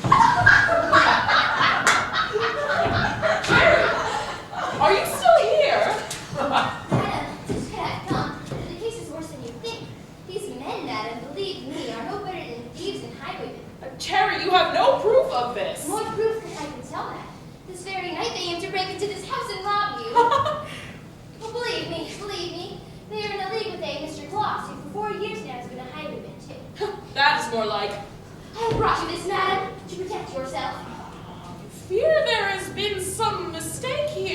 Are you still here? Madam, just come. The case is worse than you think. These men, madam, believe me, are no better than thieves and highwaymen. Cherry, you have no proof of this. More proof than I can tell that. This very night they aim to break into this house and rob you. Well, believe me. They are in a league with a Mr. Kloss, who for 4 years now has been a highwayman too. That is more like. I have brought you this, madam, to protect yourself. Fear there has been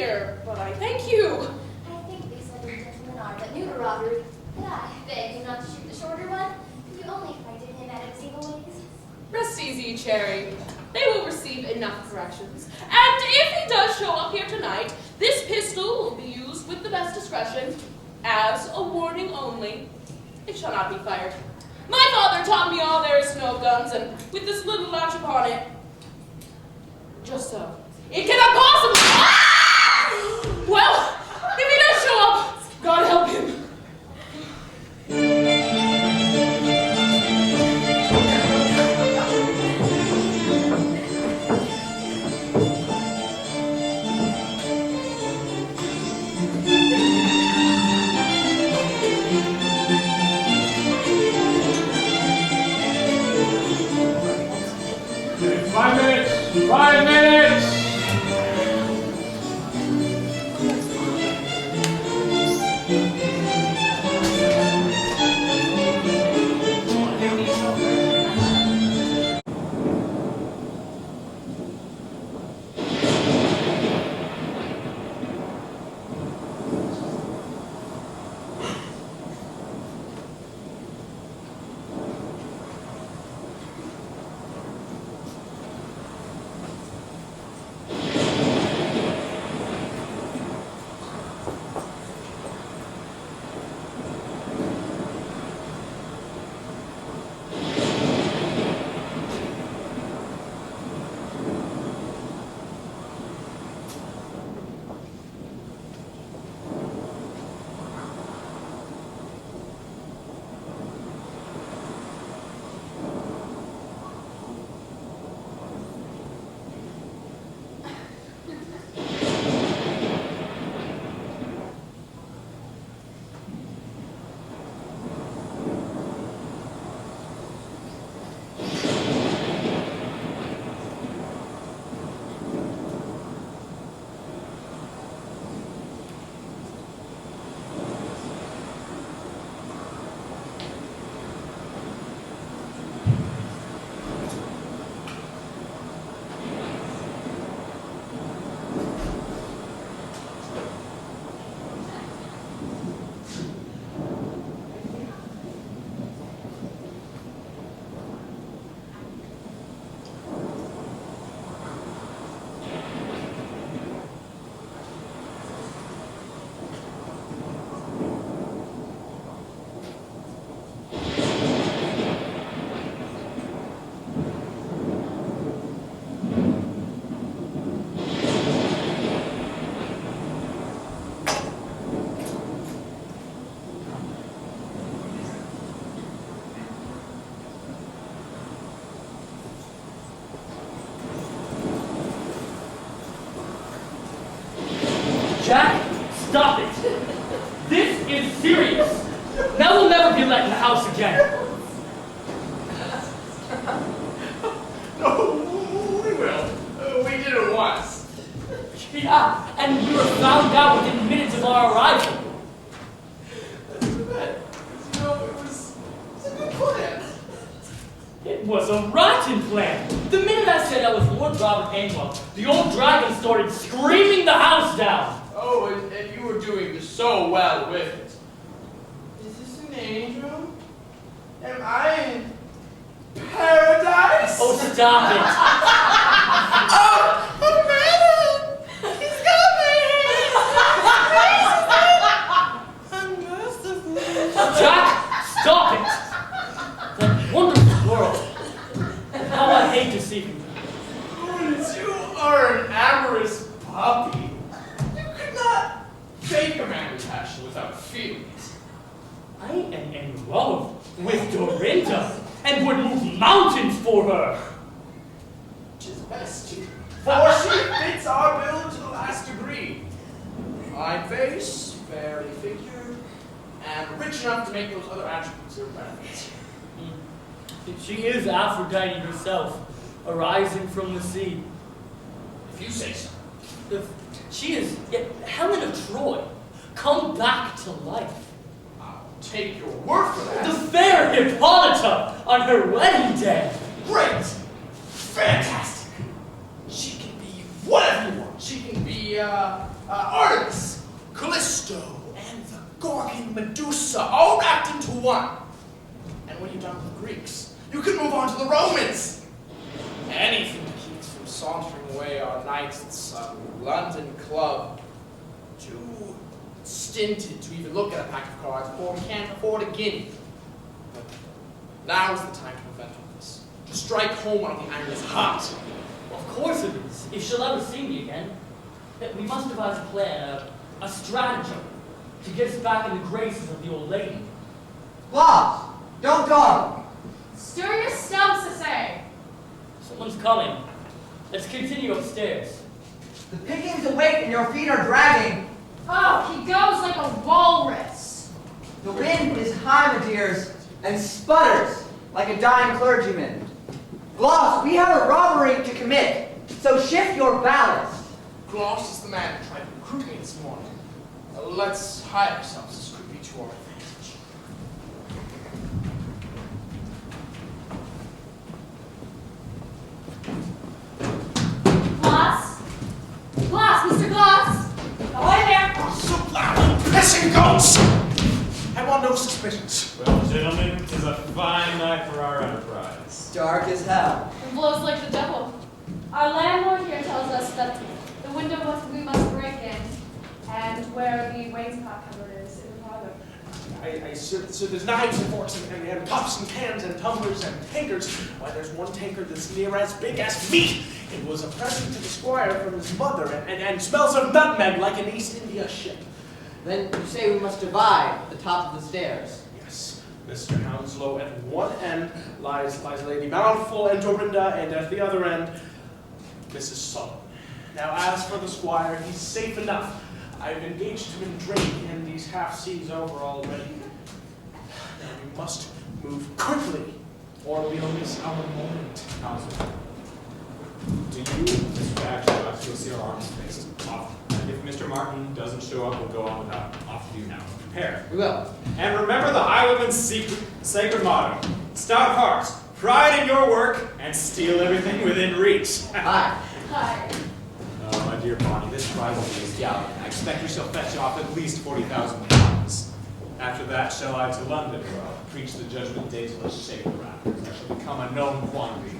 here, but I thank you. I think these other gentlemen are but new to robbery. But I beg you not to shoot the shorter one. You only frightened him out of his evil ways. Rest easy, Cherry. They will receive enough corrections. And if he does show up here tonight, this pistol will be used with the best discretion, as a warning only. It shall not be fired. My father taught me all there is to know of guns, and with this little latch upon it, just so. It cannot possibly. Ah! Well, if he does show up, God help him. Five minutes! 5 minutes! Jack, stop it. This is serious. Now we'll never be let in the house again. No, we will. We did it once. Yeah, and we were found out within minutes of our arrival. That's too bad. You know, it was a good plan. It was a rotten plan. The minute I said I was Lord Robert Hanwell, the old dragon started screaming the house down. Oh, and you were doing so well with it. Is this an angel? Am I in paradise? Oh, stop it. Oh, man! He's coming! Unmerciful. Jack, stop it. That wonderful girl. How I hate to see him. You are an amorous puppy. You could not fake a manly passion without feeling it. I am in love with Dorinda and would move mountains for her. Which is best, for she fits our bill to the last degree. Fine face, fairly figure, and rich enough to make those other attributes irrelevant. She is Aphrodite herself, arising from the sea. If you say so. She is Helen of Troy, come back to life. I'll take your word for that. The fair Hippolyta on her wedding day. Great! Fantastic! She can be whatever you want. She can be, Artemis, Callisto, and the Gorgon Medusa, all wrapped into one. And when you're done with the Greeks, you can move on to the Romans. Anything to keep us from sauntering away our nights at some London club. Too stinted to even look at a pack of cards before we can't afford a guinea. But now is the time to prevent all this. To strike home while the iron is hot. Of course it is. If she'll ever see me again, we must devise a plan, a stratagem, to get us back in the graces of the old lady. Gloss, don't dawdle. Stir your stumps, I say. Someone's coming. Let's continue upstairs. The pickings await and your feet are dragging. Oh, he goes like a walrus. The wind is high, my dears, and sputters like a dying clergyman. Gloss, we have a robbery to commit, so shift your ballast. Gloss is the man who tried to recruit me this morning. Let's hide ourselves as could be to our advantage. Gloss? Gloss, Mr. Gloss? Ahoy there! So loud, pissing goats! I want no suspicions. Well, gentlemen, 'tis a fine night for our enterprise. Dark as hell. It blows like the devil. Our landlord here tells us that the window we must break in, and where the wainscot cupboard is in the parlor. So there's knives and forks and cups and pans and tumblers and tankards. Why, there's one tankard that's near as big as me. It was a present to the squire from his mother and smells of nutmeg like an East India ship. Then you say we must divide at the top of the stairs. Yes, Mr. Hounslow, at one end lies Lady Bountiful and Dorinda, and at the other end, Mrs. Sullivan. Now, as for the squire, he's safe enough. I've engaged him in drink, and he's half seas over already. Now, we must move quickly, or we'll miss our moment. Counsel, do you dispatch us to see our arms faced off? And if Mr. Martin doesn't show up, we'll go on without. Off to you now. Prepare. We will. And remember the Highwayman's sacred motto: stout hearts, pride in your work, and steal everything within reach. Aye. Hi. Oh, my dear Bonnie, this rivalry is gallant. I expect we shall fetch off at least 40,000 pounds. After that, shall I to London, where I'll preach the judgment day till the shaker rattles. I shall become a known quantity,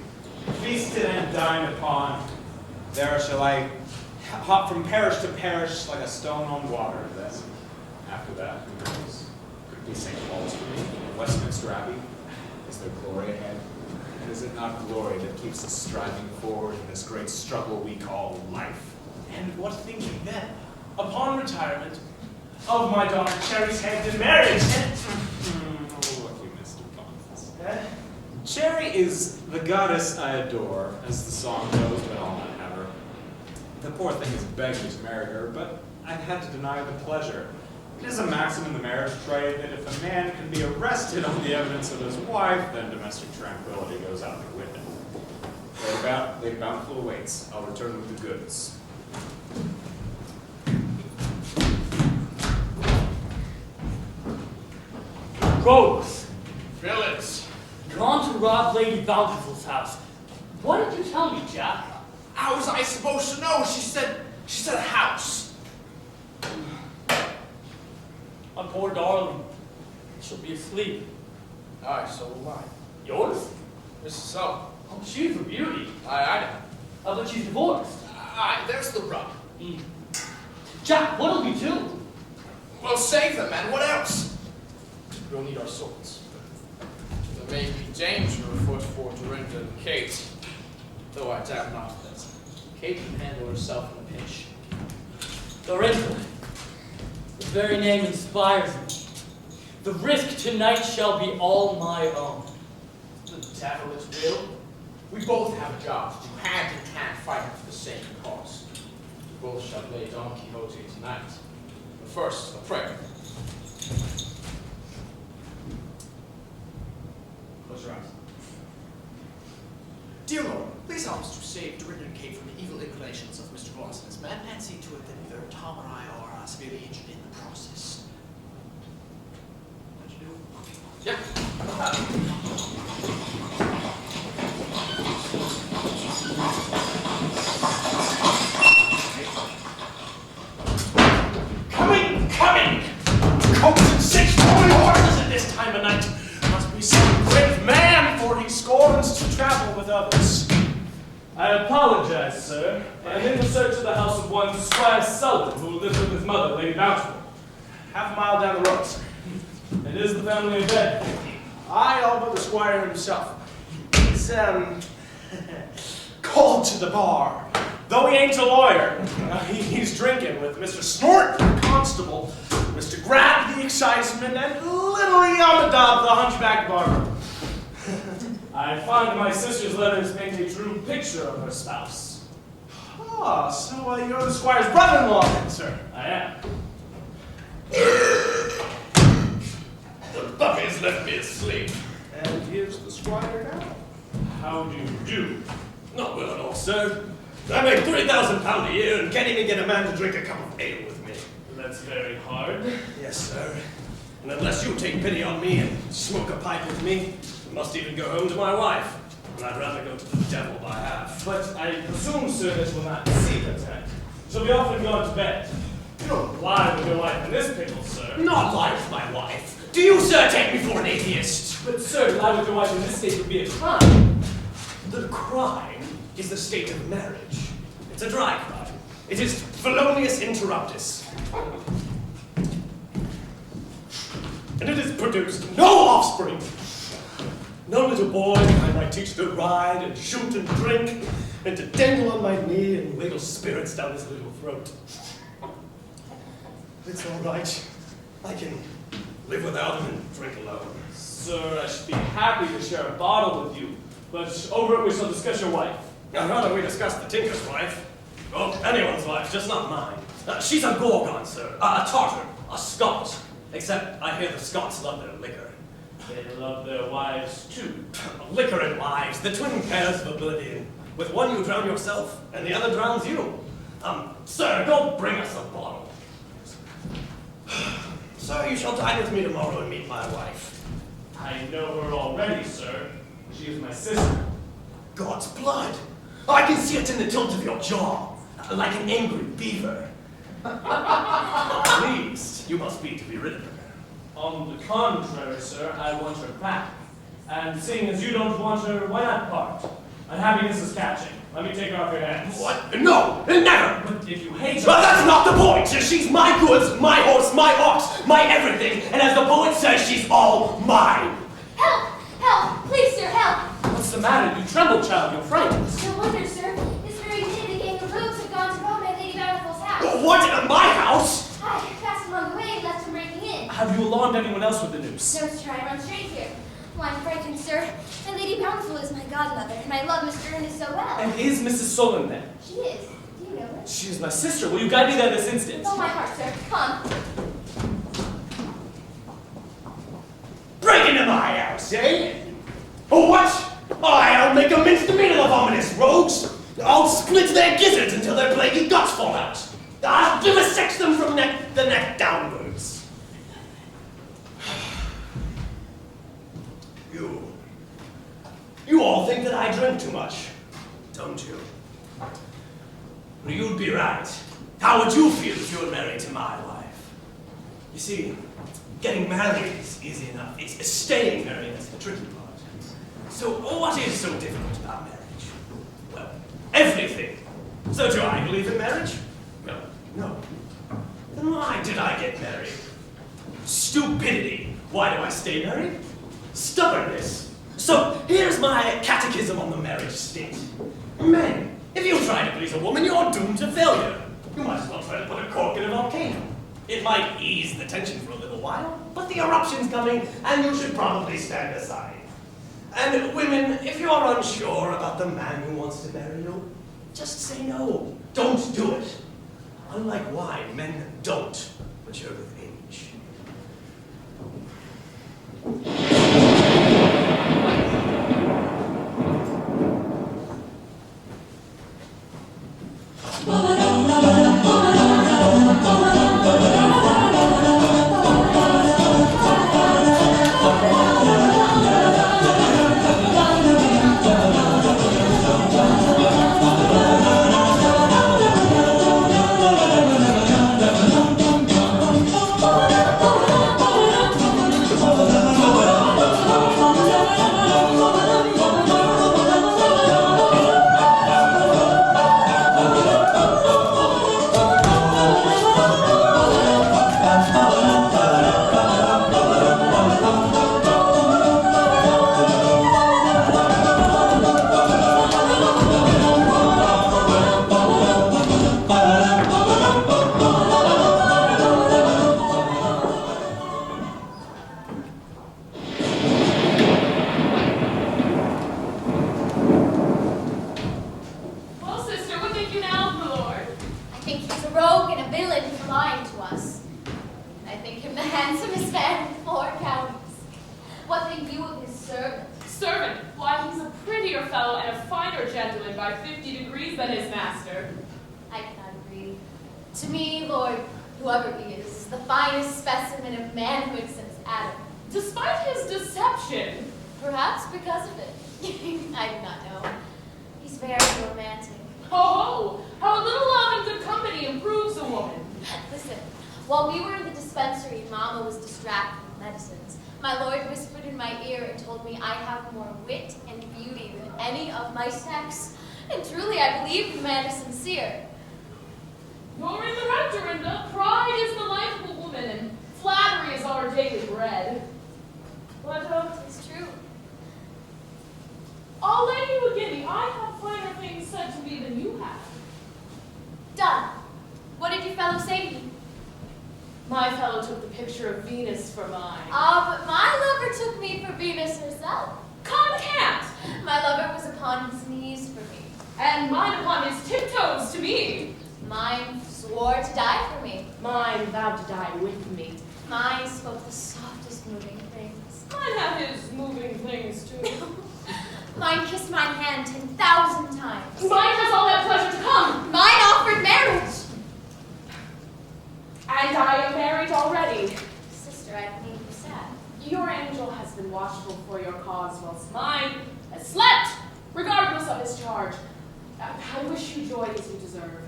feasted and dined upon. There shall I hop from parish to parish like a stone on water. Then, after that, who knows? Could it be St. Paul's for me? Westminster Abbey? Is there glory ahead? And is it not glory that keeps us striving forward in this great struggle we call life? And what think you then? Upon retirement of my daughter Cherry's hand in marriage, Oh, look you, Mr. Bonds. Cherry is the goddess I adore, as the song goes, but I'll not have her. The poor thing has begged me to marry her, but I've had to deny the pleasure. It is a maxim in the marriage trade that if a man can be arrested on the evidence of his wife, then domestic tranquility goes out the window. Lady Bountiful awaits. I'll return with the goods. Rogues! Villains! Gone to rob Lady Bountiful's house. What did you tell me, Jack? How was I supposed to know? She said a house. My poor darling. She'll be asleep. Aye, so will I. Yours? Mrs. Sullivan. Oh, she's a beauty. I know. But she's divorced. Aye, there's the rub. Jack, what'll we do? We'll save them, and what else? We'll need our swords. There may be danger afoot for Dorinda and Kate, though I doubt not that Kate can handle herself in a pinch. Dorinda. The very name inspires me. The risk tonight shall be all my own. The devil is will. We both have a job to do, hand in hand, fighting for the same cause. We both shall play Don Quixote tonight. But first, a prayer. Close your eyes. Dear Lord, please help us to save Dorinda and Kate from the evil inclinations of Mr. Gloss and his men, and see to it that neither Tom or I are severely injured in the process. What'd you do? Yep. travel with others. I apologize, sir. I'm in search of the house of one Squire Sullivan, who lives with his mother, Lady Bountiful. Half a mile down the road, sir. It is the family of Ed. I, all but the squire himself. He's, called to the bar. Though he ain't a lawyer, he's drinking with Mr. Snort, the constable, Mr. Grab, the exciseman, and little Yamadab, the hunchback barber. I find my sister's letters paint a true picture of her spouse. Ah, so you're the squire's brother-in-law then, sir? I am. The puppy's left me asleep. And here's the squire now. How do you do? Not well at all, sir. I make £3,000 a year and can't even get a man to drink a cup of ale with me. That's very hard. Yes, sir. And unless you take pity on me and smoke a pipe with me, I must even go home to my wife. And I'd rather go to the devil by half. But I presume, sir, that you will not see her tonight. She'll be often gone to bed. You don't lie with your wife in this pickle, sir. Not lie with my wife. Do you, sir, take me for an atheist? But, sir, to lie with your wife in this state would be a crime. The crime is the state of marriage. It's a dry crime. It is felonious interruptus. And it has produced no offspring. No little boy I might teach to ride and shoot and drink and to dangle on my knee and wiggle spirits down his little throat. It's all right. I can live without him and drink alone. Sir, I should be happy to share a bottle with you, but over it we shall discuss your wife. I'd rather we discuss the tinker's wife. Well, anyone's wife, just not mine. She's a Gorgon, sir. A Tartar. A Scot. Except I hear the Scots love their liquor. They love their wives, too. Liquor and wives, the twin pairs of oblivion. With one you drown yourself, and the other drowns you. Sir, go bring us a bottle. Sir, you shall dine with me tomorrow and meet my wife. I know her already, sir. She is my sister. God's blood. I can see it in the tilt of your jaw, like an angry beaver. Pleased you must be to be rid of her. On the contrary, sir, I want her back. And seeing as you don't want her, why not part? Unhappiness is catching. Let me take her off your hands. What? No, never! But if you hate her... But that's not the point! She's my goods, my horse, my ox, my everything, and as the poet says, she's all mine! Help! Help! Please, sir, help! What's the matter? You tremble, child. You're frightened. No wonder, sir. This very day the gang of rogues have gone to rob my Lady Bountiful's house. What? At my house? I passed along the way and left him breaking in. Have you alarmed anyone else with the news? No, sir, I run straight here. Well, I'm frightened, sir. And Lady Bountiful is my godmother, and I love Mr. Ernest so well. And is Mrs. Solon there? She is. Do you know her? She is my sister. Will you guide me there this instant? With all my heart, sir. Come. Break into my house, eh? Oh, what? I'll make a minced meal of ominous rogues. I'll split their gizzards until their plaguey guts fall out. I'll vivisect them from the neck downwards. You all think that I drink too much, don't you? Well, you'd be right. How would you feel if you were married to my wife? You see, getting married is easy enough. It's staying married that's the tricky part. So what is so difficult about marriage? Well, everything. So do I believe in marriage? Well, no. Then why did I get married? Stupidity. Why do I stay married? Stubbornness. So here's my catechism on the marriage state. Men, if you try to please a woman, you're doomed to failure. You might as well try to put a cork in a volcano. It might ease the tension for a little while, but the eruption's coming, and you should probably stand aside. And women, if you're unsure about the man who wants to marry you, just say no. Don't do it. Unlike wine, men don't mature with age. always been his master. I cannot agree. To me, Lord, whoever he is the finest specimen of manhood since Adam. Despite his deception. Perhaps because of it. I do not know. He's very romantic. Oh, how a little love and good company improves a woman. Listen, while we were in the dispensary, Mama was distracted with medicines. My Lord whispered in my ear and told me I have more wit and beauty than any of my sex. And truly, I believe the man is sincere. You're in the right, Dorinda. Pride is the life of a woman, and flattery is our daily bread. But, It's true. I'll lend you a guinea. I have finer things said to me than you have. Done. What did your fellow say to you? My fellow took the picture of Venus for mine. But my lover took me for Venus herself. Can't. My lover was upon his knees for me. And mine upon his tiptoes to me. Mine swore to die for me. Mine vowed to die with me. Mine spoke the softest moving things. Mine have his moving things too. Mine kissed mine hand 10,000 times. Mine has all that pleasure to come. Mine offered marriage. And I am married already. Sister, I believe you sad. Your angel has been watchful for your cause, whilst mine has slept, regardless of his charge. I wish you joy as you deserve.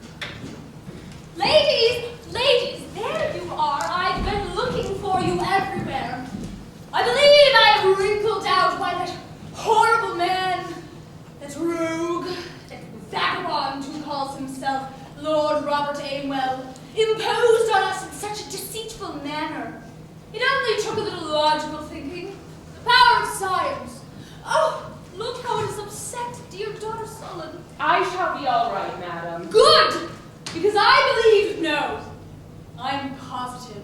Ladies, there you are. I've been looking for you everywhere. I believe I have wrinkled out by that horrible man, that rogue, that vagabond who calls himself Lord Robert Amewell, imposed on us in such a deceitful manner. It only took a little logical thinking, the power of science. Oh, look how it has upset dear daughter Solon. I shall be all right, madam. Good! Because I believe, no, I'm positive,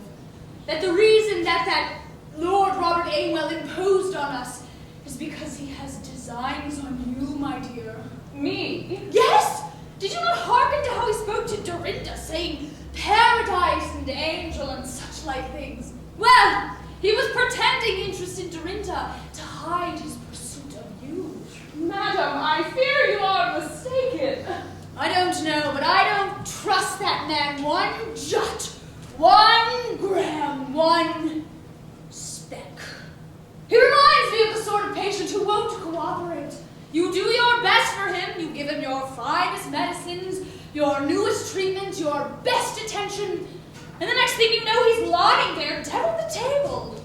that the reason that Lord Robert Amewell imposed on us is because he has designs on you, my dear. Me? Yes! Did you not hearken to how he spoke to Dorinda, saying paradise and angel and such like things? Well, he was pretending interest in Dorinda to hide his pursuit of you. Madam, I fear you are mistaken. I don't know, but I don't trust that man one jot, 1 gram, 1 speck. He reminds me of the sort of patient who won't cooperate. You do your best for him, you give him your finest medicines, your newest treatment, your best attention, and the next thing you know, he's lying there dead on the table.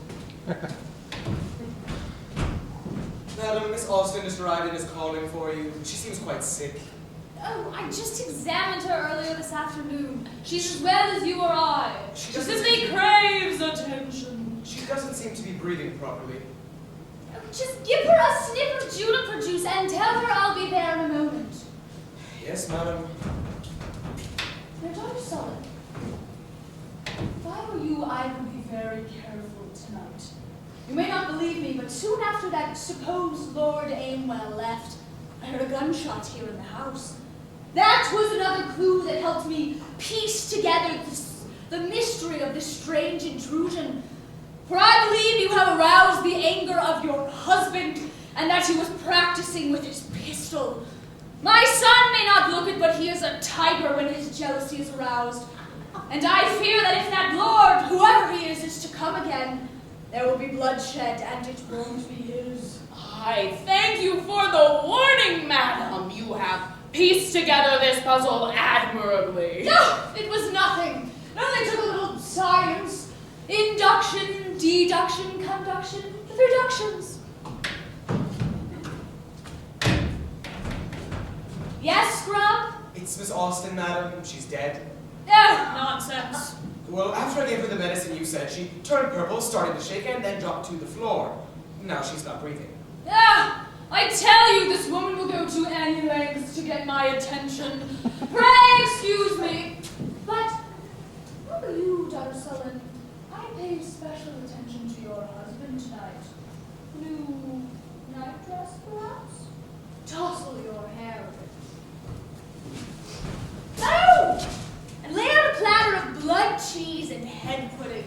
Madam, Miss Alston is arrived and is calling for you. She seems quite sick. Oh, I just examined her earlier this afternoon. She's as well as you or I. She She doesn't simply seem- craves attention. She doesn't seem to be breathing properly. Just give her a sniff of juniper juice and tell her I'll be there in a moment. Yes, madam. Now, Dr. Solon, if I were you, I would be very careful tonight. You may not believe me, but soon after that supposed Lord Amewell left, I heard a gunshot here in the house. That was another clue that helped me piece together the mystery of this strange intrusion. For I believe you have aroused the anger of your husband, and that he was practicing with his pistol. My son may not look it, but he is a tiger when his jealousy is aroused. And I fear that if that lord, whoever he is to come again, there will be bloodshed, and it won't be his. I thank you for the warning, madam. You have pieced together this puzzle admirably. No, it was nothing. It only took a little science. Induction, deduction, conduction, the reductions. Yes, Scrub? It's Miss Alston, madam. She's dead. Oh, nonsense. Well, after I gave her the medicine you said, she turned purple, started to shake, and then dropped to the floor. Now she's not breathing. I tell you, this woman will go to any lengths to get my attention. Pray excuse me. But, what will you, Dr. Sullen? I paid special attention to your husband tonight. New nightdress, perhaps? Tousle your hair a bit. Oh! And lay out a platter of blood cheese and head pudding.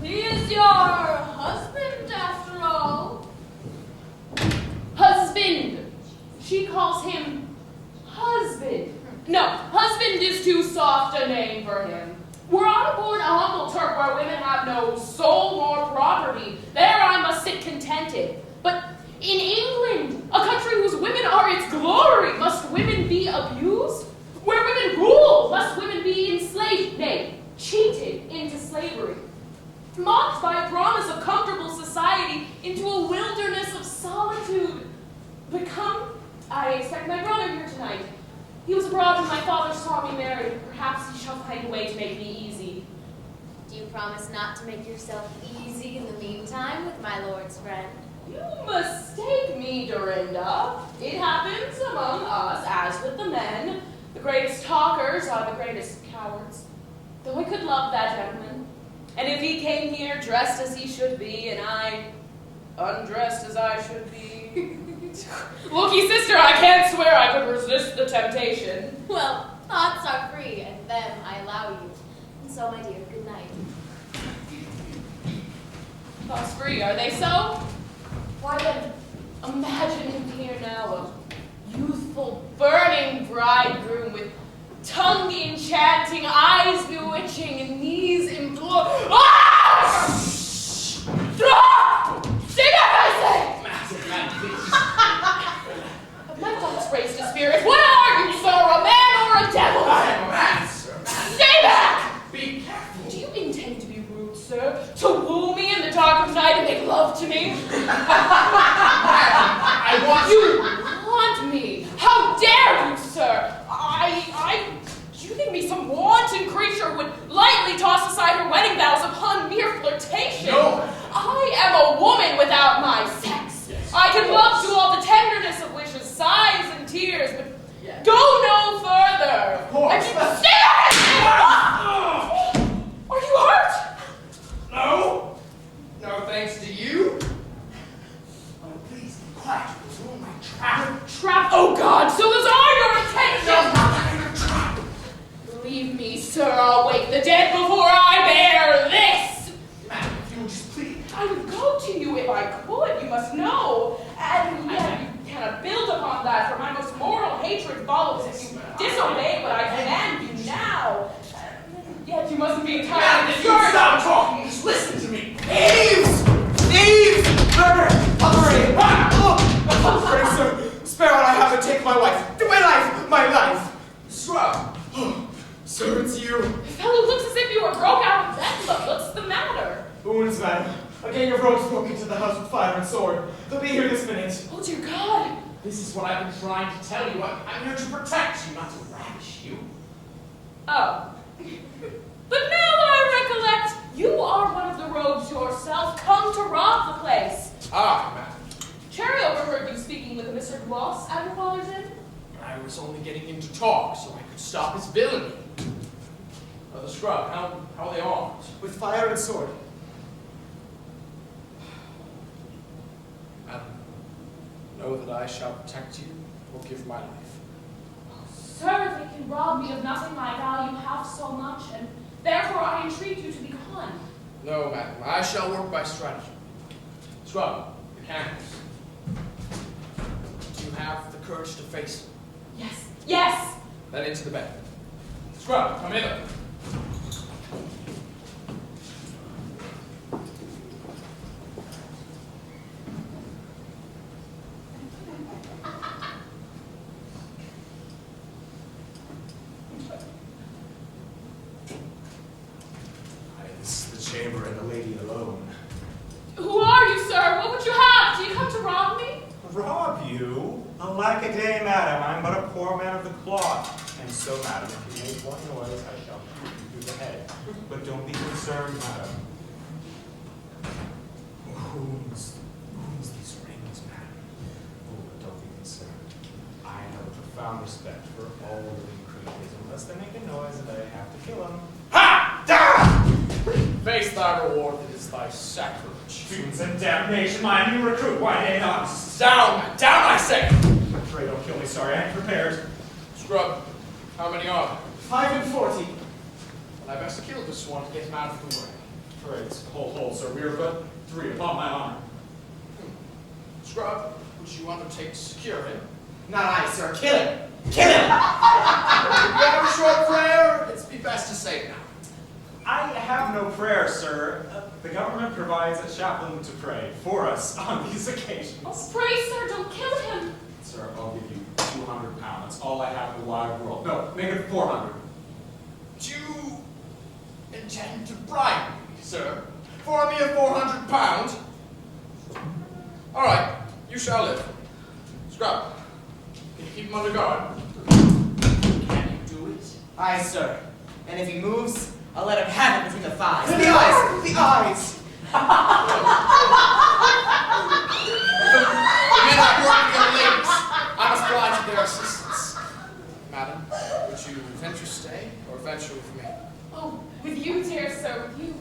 He is your husband, after all. Husband. She calls him represented. But in England, a country whose women are its glory, must women be abused? Where women rule, must women be enslaved, nay, cheated into slavery? Mocked by a promise of comfortable society into a wilderness of solitude. But come, I expect my brother here tonight. He was abroad when my father saw me married. Perhaps he shall find a way to make me easy. Do you promise not to make yourself easy in the meantime with my lord's friend? You mistake me, Dorinda. It happens among us, as with the men. The greatest talkers are the greatest cowards. Though I could love that gentleman. And if he came here dressed as he should be, and I undressed as I should be. Looky, sister, I can't swear I could resist the temptation. Well, thoughts are free, and them I allow you. And so, my dear, good night. Thoughts free, are they so? Why then, imagine him here now, a youthful, burning bridegroom with tongue enchanting, eyes bewitching, and knees implore. Ah! Stop! Stay back, I say! My thoughts raised a spirit. What are you, sir? A man or a devil? I am a man, sir. Stay back! Be careful. Do you intend to be rude, sir? To woo me in the dark of night and make love to me? I want You want me? How dare you, sir? Do you think me some wanton creature who would lightly toss aside her wedding vows upon mere flirtation? No. I am a woman without my sex. Yes, I can love to all the tenderness of wishes, sighs, and tears, but Yes. go no further. Of course. Stay back! Are you hurt? No. No thanks to you. Oh, please be quiet. You'll ruin my trap. Trap? Oh God, so those are your intentions! No, not your trap. Believe me, sir, I'll wake the dead before I bear this! Madam, if you would just please. I would go to you if I could, you must know. And yet you cannot build upon that, for my most moral hatred follows if you disobey what I command you now. Yet you mustn't be Madam, entirely if you sure. stop talking, just listen to me. Thieves! Thieves! Murder! Robbery! I'm afraid, sir. Spare what I have and take my wife. My life! My life! Scrub. Sir, it's you. Fellow looks as if you were broke out of wedlock. What's the matter? Wounds, madam. A gang of rogues broke into the house with fire and sword. They'll be here this minute. Oh dear God! This is what I've been trying to tell you. I'm here to protect you, not to ravish you. Oh. But now that I recollect, you are one of the rogues yourself, come to rob the place. Ah, madam. Cherry overheard you speaking with a Mr. Gloss at your father's inn. I was only getting him to talk so I could stop his villainy. The scrub, how are they armed? With fire and sword. Madam, know that I shall protect you or give my life. Sir, they can rob me of nothing I value half so much, and therefore I entreat you to be gone. No, madam, I shall work by stratagem. Scrub, the candles. Do you have the courage to face them? Yes, yes! Then into the bed. Scrub, come hither. This is the chamber and the lady alone. Who are you, sir? What would you have? Do you come to rob me? Rob you? Alack a day, madam, I'm but a poor man of the cloth. And so, madam, if you make one noise, I shall shoot you through the head. But don't be concerned, madam. Whom's these rings, madam? Oh, but don't be concerned. I have a profound respect for all living creatures, unless they make a noise and I have to kill them. Ha! Da! Face thy reward, it is thy sacrilege. Fiends and damnation, my new recruit, why they not? Down, man, down, I say! Pray don't kill me, sorry, I ain't prepared. Scrub, how many are there? 5 and 40. Well, I best kill this one to get him out of the way. Praise, hold, sir, we are but 3 upon my honor. Scrub, would you undertake to secure him? Not I, sir. Kill him! Kill him! If you have a short prayer, it's be best to say it now. I have no prayer, sir. The government provides a chaplain to pray for us on these occasions. Oh, pray, sir, don't kill him. Sir, I'll give you 200 pounds. That's all I have in the wide world. No, make it 400. Do you intend to bribe me, sir, for a mere 400 pounds? All right, you shall live. Scrub, can you keep him under guard? Can you do it? Aye, sir. And if he moves, I'll let him have it between the thighs. The eyes! The eyes! The men are working young ladies. I must oblige to their assistance. Madam, would you venture stay or venture with me? Oh, with you, dear sir, with you.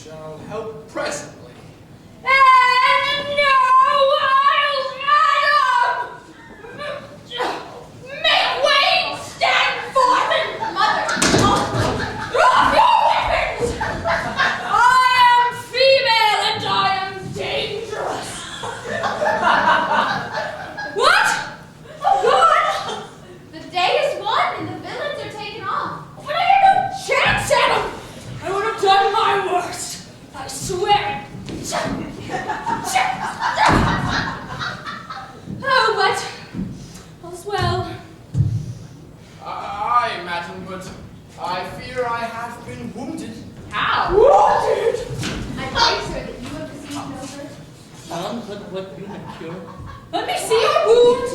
shall help presently. And now I'll make way, stand forth, and mother, drop your weapons! I am female and I am dangerous. What? Oh God! The day is won and the villains are taken off. But I had no chance at him! I would have done my worst. I swear it. Oh, but all's well. Aye, madam, but I fear I have been wounded. How? Wounded! I pray, sir, that you have received no hurt. What you have cured? Let me see your wound.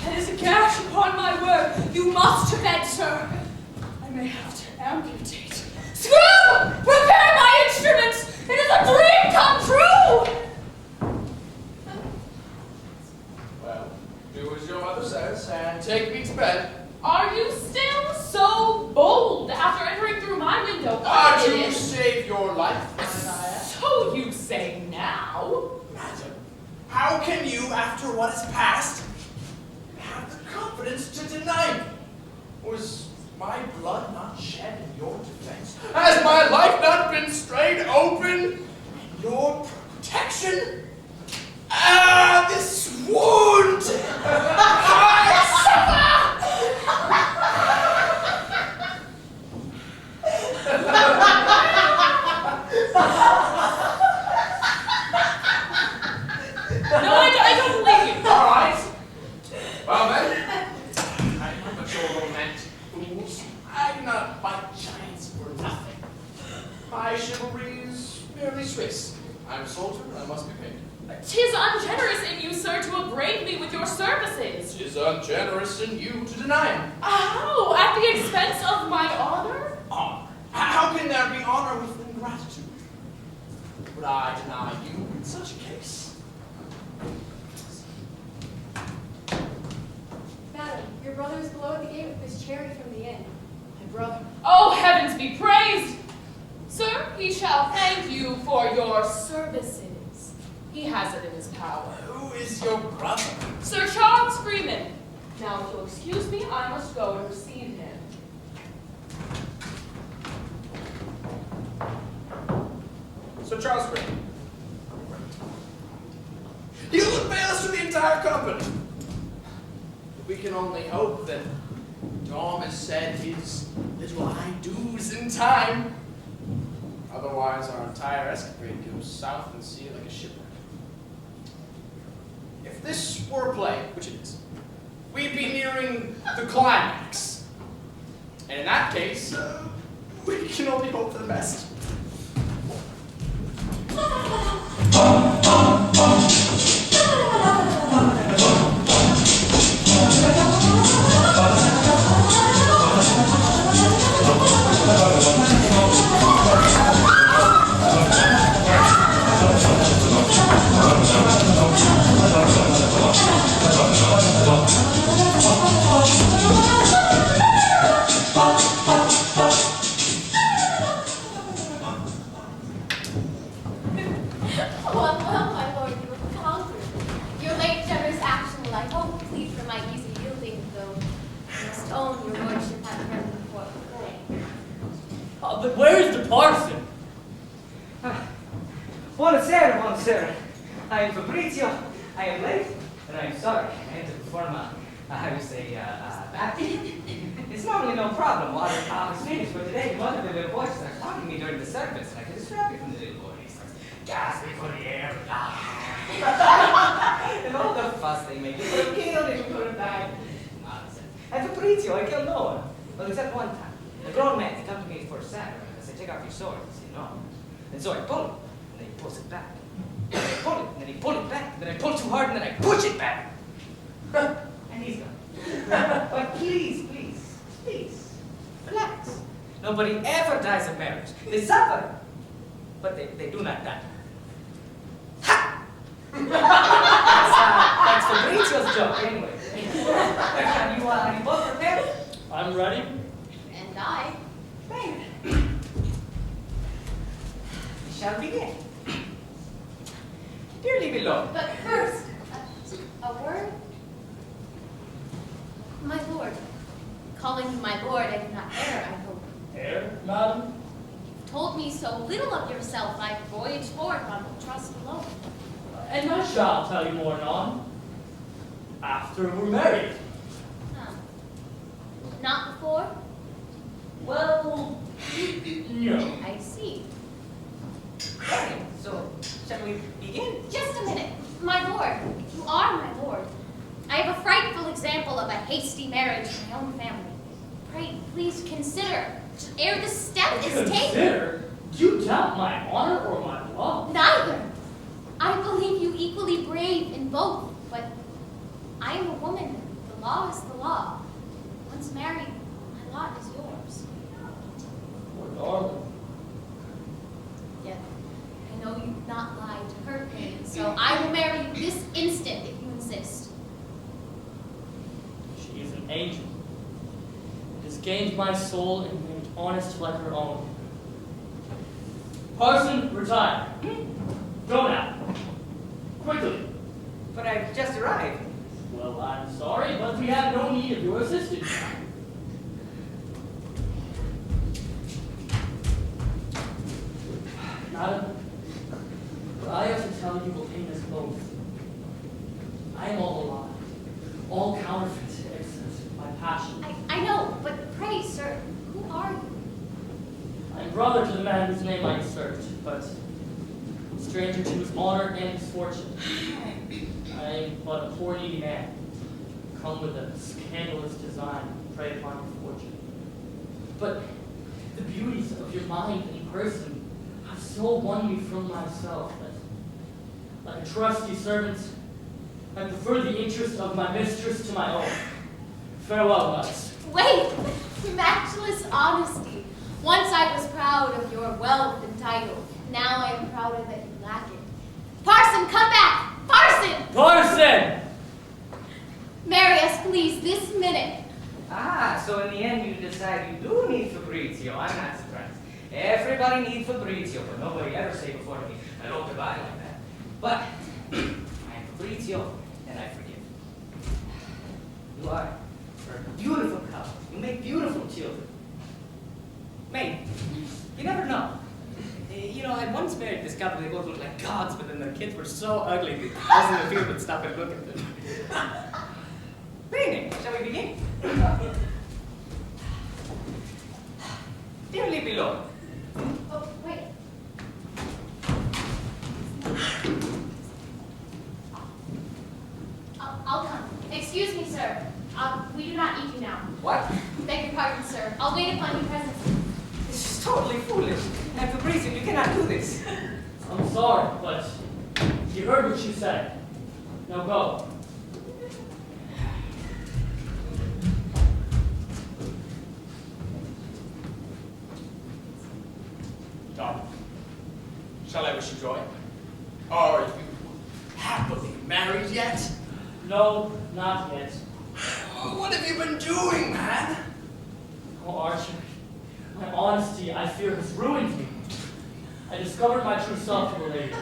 That is a gash upon my word. You must to bed, sir. I may have to amputate. Scrub! Prepare my instruments! It is a dream come true! Well, do as your mother says and take me to bed. Are you still so bold after entering through my window? To save your life, might I ask? So you say now? Madam, how can you, after what has passed, have the confidence to deny me? Was my blood not shed in your defense? Has my life not been strayed open in your protection? Ah, this wound! No, I don't believe you. All right. Well then, I'm not but your romantic fools. I do not fight giants for nothing. My chivalry is merely Swiss. I'm a soldier and I must be paid. 'Tis ungenerous in you, sir, to upbraid me with your services. 'Tis ungenerous in you to deny him. How? At the expense of my honor? Honor. How can there be honor with ingratitude? Would I deny you in such a case? Madam, your brother is below at the gate with Miss Cherry from the inn. My brother. Oh, heavens be praised! Sir, he shall thank you for your services. He has it in his power. Who is your brother? Sir Charles Freeman. Now, if you'll excuse me, I must go and receive him. Sir Charles Freeman. You would fail us to the entire company. We can only hope that Dom has said his little I-do's in time. Otherwise, our entire escapade goes south in sea like a shipwreck. If this were a play, which it is, we'd be nearing the climax. And in that case, we can only hope for the best. Well, my lord, you have conquered. Your late generous action will, I hope, plead for my easy yielding, though I must own your lordship had heard before the play. But where is the parson? Buonasera, buonasera. I am Fabrizio. I am late, and I am sorry. I had to perform baptism. It's normally no problem. Water pop is finished, but today one of the little boys starts talking to me during the service, and I can distract you from the little boy. He starts gasping for the air. And all the fuss they make. You put him killed, and you put him back. Nonsense. And Fabrizio, I killed no one. Well, except one time. A grown man, he comes to me for a sack. I say, take off your sword. He said, no. And so I pull it, and then he pulls it back. And I pull it, and then he pull it back. Then I pull too hard, and then I push it back. And he's gone. But please, relax. Nobody ever dies of marriage. They suffer, but they do not die. Ha! That's Fabrizio's joke, anyway. Are you both prepared? I'm ready. And I. Baby. Dearly beloved. But first, a word? My lord. Calling you my lord, I do not err, I hope. Heir, madam? Told me so little of yourself, I voyaged forth on trust alone. And I shall tell you more anon. After we're married. Huh. Not before? Well, no. I see. Right, so shall we begin? Just a minute. My lord, you are my lord. I have a frightful example of a hasty marriage in my own family. Pray, please consider, ere this step is taken. Consider? Do you doubt my honor or my love? Neither. I believe you equally brave in both, but I am a woman. The law is the law. Once married, my lot is yours. Poor darling. Yet, I know you would not lie to hurt me, so I will marry you this instant if you insist. She is an angel. It has gained my soul and made it honest like her own. Parson, retire. Go now. Quickly. But I've just arrived. Well, I'm sorry, but we have no need of your assistance. Madam, what I have to tell you will pain us both. I am all a lie, all counterfeit, except my passion. I know, but pray, sir, who are you? I am brother to the man whose name I assert, but stranger to his honor and his fortune. I am but a poor needy man, come with a scandalous design to prey upon your fortune. But the beauties of your mind and person have so won me from myself that, like a trusty servant, I prefer the interest of my mistress to my own. Farewell, lads. Wait! Matchless honesty. Once I was proud of your wealth and title. Now I am prouder that you lack it. Parson, come back! Parson! Parson! Marry us, please, this minute. Ah, so in the end you decide you do need Fabrizio. I'm not surprised. Everybody needs Fabrizio, but nobody ever say before me, I don't goodbye like that. But I'm Fabrizio, and I forgive. You are a beautiful couple. You make beautiful children. Mate, you never know. You know, I once married this couple. They both looked like gods, but then their kids were so ugly that I was in the field would stop and look at them. Bene, shall we begin? Dearly beloved. Oh, wait. I'll come. Excuse me, sir. We do not eat you now. What? Beg your pardon, sir. I'll wait upon you presently. This is totally foolish. And Fabrizio, you cannot do this. I'm sorry, but you heard what she said. Now go. Darling, shall I wish you joy? Are you happily married yet? No, not yet. What have you been doing, man? Oh, Archer, my honesty, I fear, has ruined me. I discovered my true self to a lady.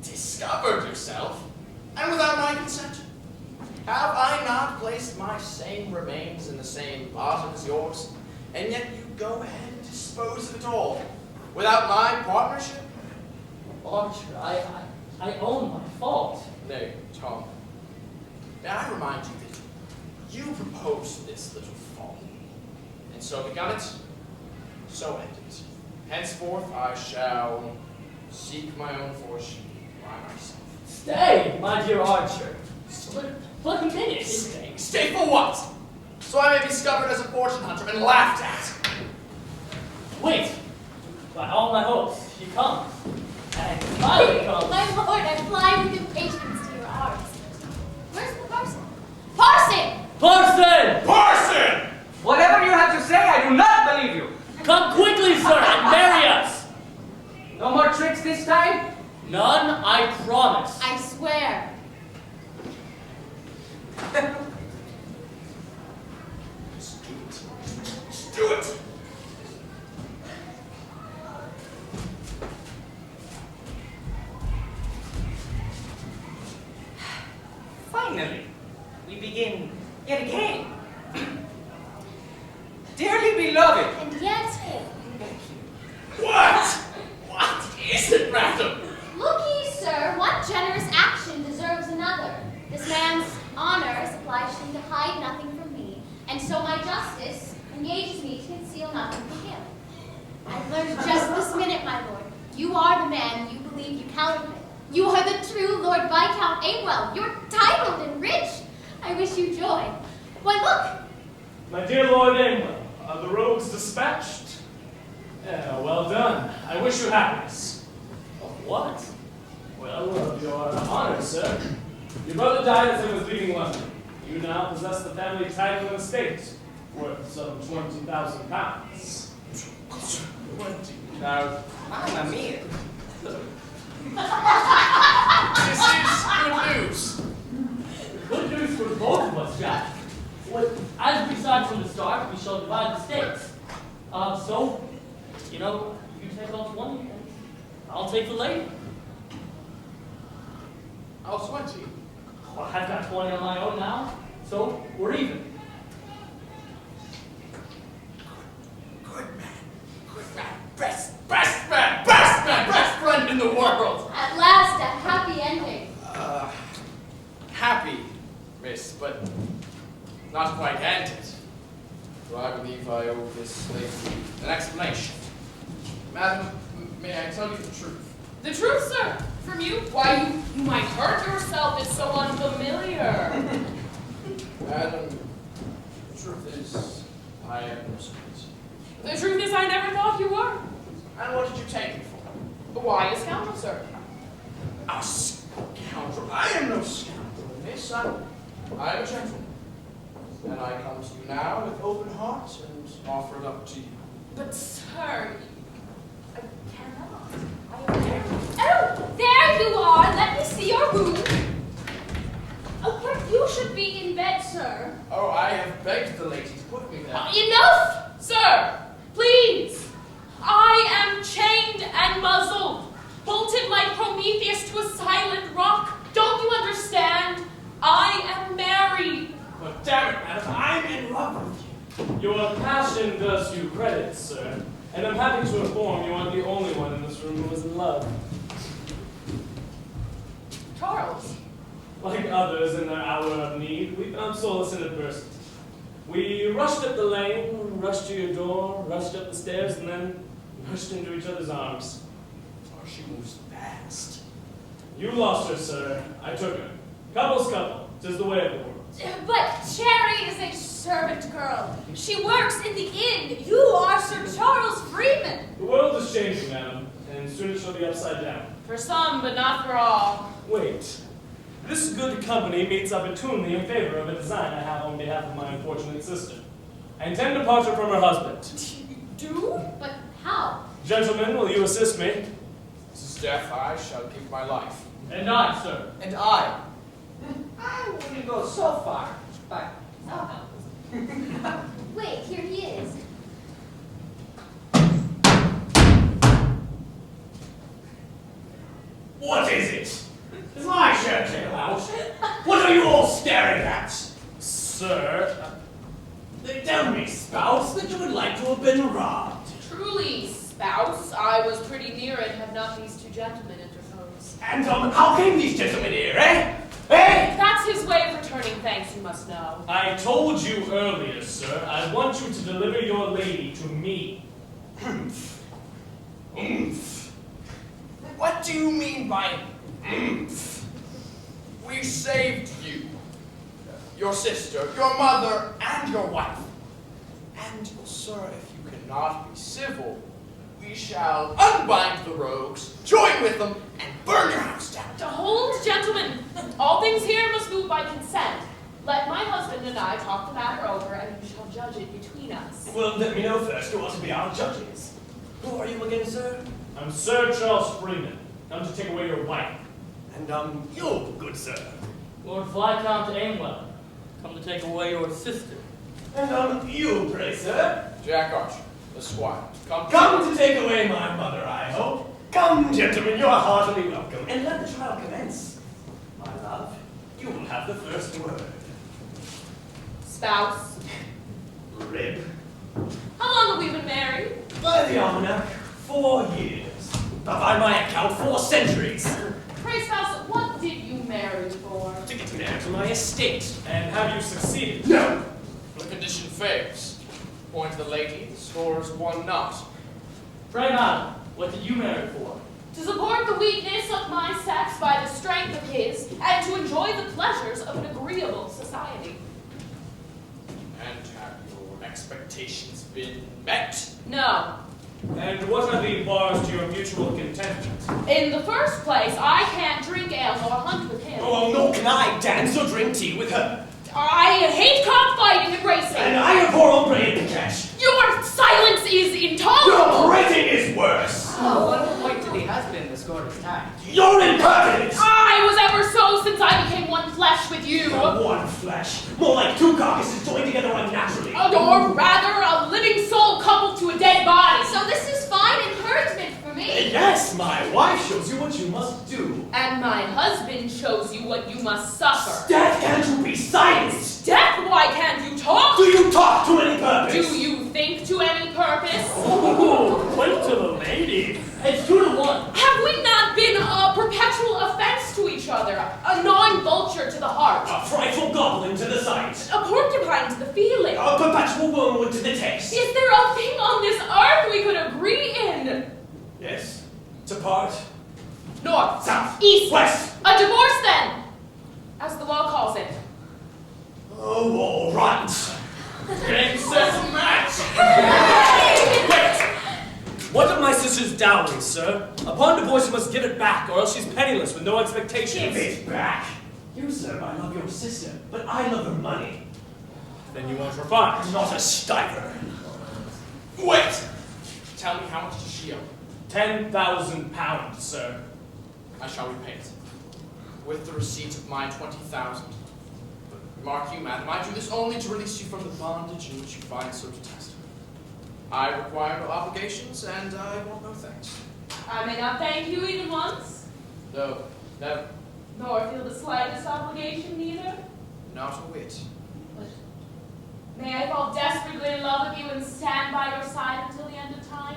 Discovered yourself? And without my consent? Have I not placed my same remains in the same bottom as yours? And yet you go ahead and dispose of it all, without my partnership? Archer, I own my fault. Nay, Tom. May I remind you that you proposed this little folly. And so begun it, so end it. Henceforth I shall seek my own fortune by myself. Stay, my dear Archer. But a minute. Stay for what? So I may be discovered as a fortune hunter and laughed at. Wait. By all my hopes, he comes. And finally comes. My lord, I fly with impatience to your arms. Where's the parson? Parson! Parson! Parson! Whatever you have to say, I do not believe you. Come quickly, sir, and marry us. No more tricks this time? None, I promise. I swear. Just do it. finally, we begin yet again. Dearly beloved. And yet, What? What is it, madam? look ye, sir, one generous action deserves another. This man's honor is obliged him to hide nothing from me, and so my justice engages me to conceal nothing from him. I've learned just this minute, my lord. You are the man you believe you counterfeit. You are the true Lord Viscount Amewell. You're titled and rich. I wish you joy. Why, look! My dear Lord Amewell, are the rogues dispatched? Yeah, well done. I wish you happiness. Of what? Well, of your honor, sir. Your brother died as he was leaving London. You now possess the family title and estate, worth some £20,000. 20. Now, Mamma mia. this is good news. Good news for both of us, Jack. Well, as we said from the start, we shall divide the stakes. So, you know, you take off one, and I'll take the lady. I'll 20. Well, I've got 20 on my own now, so we're even. Good man. Good man. Best man. Best man. Best friend in the world. At last, a happy ending. Happy, miss, but not quite ended. For I believe I owe this lady an explanation. Madam, may I tell you the truth? The truth, sir? From you? Why, you might hurt yourself. It's so unfamiliar. Madam, the truth is, I am no saint. The truth is, I never thought you were. And what did you take me for? Why a scoundrel, sir? A scoundrel? I am no scoundrel, miss. I am a gentleman. And I come to you now with open heart and offer it up to you. But, sir, I cannot. Oh, there you are. Let me see your room. Oh, but you should be in bed, sir. Oh, I have begged the lady to put me there. Enough, sir. Please. I am chained and muzzled, bolted like Prometheus to a silent rock. Don't you understand? I am married. But damn it, madam, I'm in love with you. Your passion does you credit, sir. And I'm happy to inform you aren't the only one in this room who is in love. Charles. Like others in their hour of need, we found solace in adversity. We rushed up the lane, rushed to your door, rushed up the stairs, and then rushed into each other's arms. Oh, she moves fast. You lost her, sir. I took her. Couple's couple. 'Tis the way of the world. But Cherry is a servant girl. She works in the inn. You are Sir Charles Freeman. The world is changing, madam, and soon it shall be upside down. For some, but not for all. Wait. This good company meets opportunely in favor of a design I have on behalf of my unfortunate sister. I intend to part her from her husband. Do? But how? Gentlemen, will you assist me? Mrs. Death, I shall give my life. And I, sir. And I wouldn't go so far, but Wait, here he is. What is it? Is my shirt tail out? What are you all staring at? Sir, They tell me, spouse, that you would like to have been robbed. Truly, spouse, I was pretty near it had not these two gentlemen interposed. And how came these gentlemen here, eh? Eh? That's his way of returning thanks, you must know. I told you earlier, sir, I want you to deliver your lady to me. What do you mean by oomph? We saved you, your sister, your mother, and your wife. And, sir, if you cannot be civil, we shall unbind the rogues, join with them, and burn your house down. To hold, gentlemen, all things here must move by consent. Let my husband and I talk the matter over, and we shall judge it between us. Well, let me know first who ought to be our judges. Who are you again, sir? I'm Sir Charles Freeman, come to take away your wife. And, you, good sir. Lord Viscount Amewell, come to take away your sister. And, you, pray, sir. Jack Archer, the squire, Come to take away my mother, I hope. Come, gentlemen, you are heartily welcome. And let the trial commence. My love, you will have have the first word. Spouse. Rib. How long have we been married? By the almanac, 4 years. But by my account, 4 centuries. Pray, spouse, what did you marry for? To get married to my estate. And have you succeeded? No! The condition fails. Point to the lady, the score is 1-0. Pray, madam, what did you marry for? To support the weakness of my sex by the strength of his, and to enjoy the pleasures of an agreeable society. And have your expectations been met? No. And what are the bars to your mutual contentment? In the first place, I can't drink ale or hunt with him. Oh, nor can I dance or drink tea with her. I hate cockfighting and racing. And I abhor hombre in the cash. Your silence is Your intolerable. rating is worse. Oh, 1 point to the husband, the score is tied. You're impertinent. I was ever so since I became one flesh with you. One flesh. More like 2 carcasses joined together unnaturally. Or rather, a living soul coupled to a dead body. So this is fine encouragement for me. Yes, my wife shows you what you must do. And my husband shows you what you must suffer. Death, can't you be silenced? Death, why can't you talk? Do you talk to any purpose? Do you think to any purpose? Ooh, point to the lady. It's 2-1. Have we not been a perpetual offense to each other? A gnawing vulture to the heart? A frightful goblin to the sight. A porcupine to the feeling? A perpetual wormwood to the taste. Is there a thing on this earth we could agree in? Yes. To part. North. South. East. West. A divorce, then, as the law calls it. Oh, all right. Game, set, match! Wait! What of my sister's dowry, sir? Upon divorce, you must give it back, or else she's penniless with no expectations. Give it back. You, sir, I love your sister, but I love her money. Then you want her fine. Not a stiver. Wait! Tell me, how much does she owe? 10,000 pounds, sir. I shall repay it. With the receipt of my 20,000. But mark you, madam, I do this only to release you from the bondage in which you find so detestable. I require no obligations, and I want no thanks. I may not thank you even once, No, never. nor feel the slightest obligation neither. Not a whit. May I fall desperately in love with you and stand by your side until the end of time?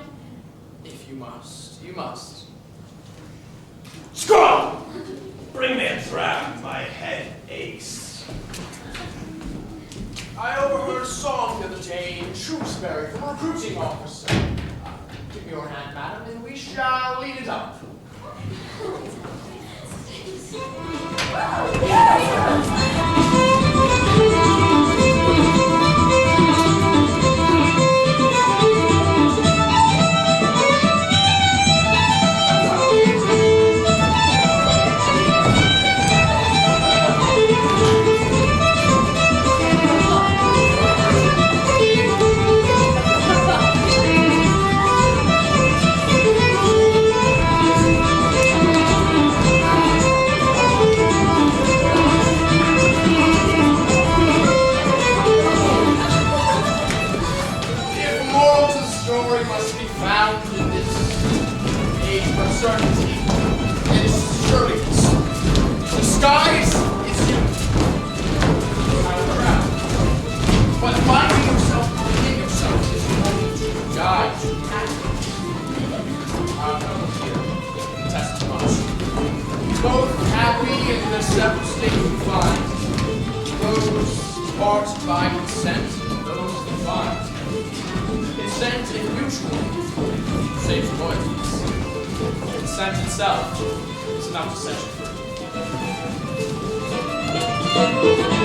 If you must, you must. Scrum! Bring me a dram. My head aches. I overheard a song the other day in Shrewsbury from a recruiting officer. Give me your hand, madam, and we shall lead it up. Both happy in the separate state we find. Those part by consent, those that find. Consent is mutual, saves royalties. Consent itself is enough to set you free.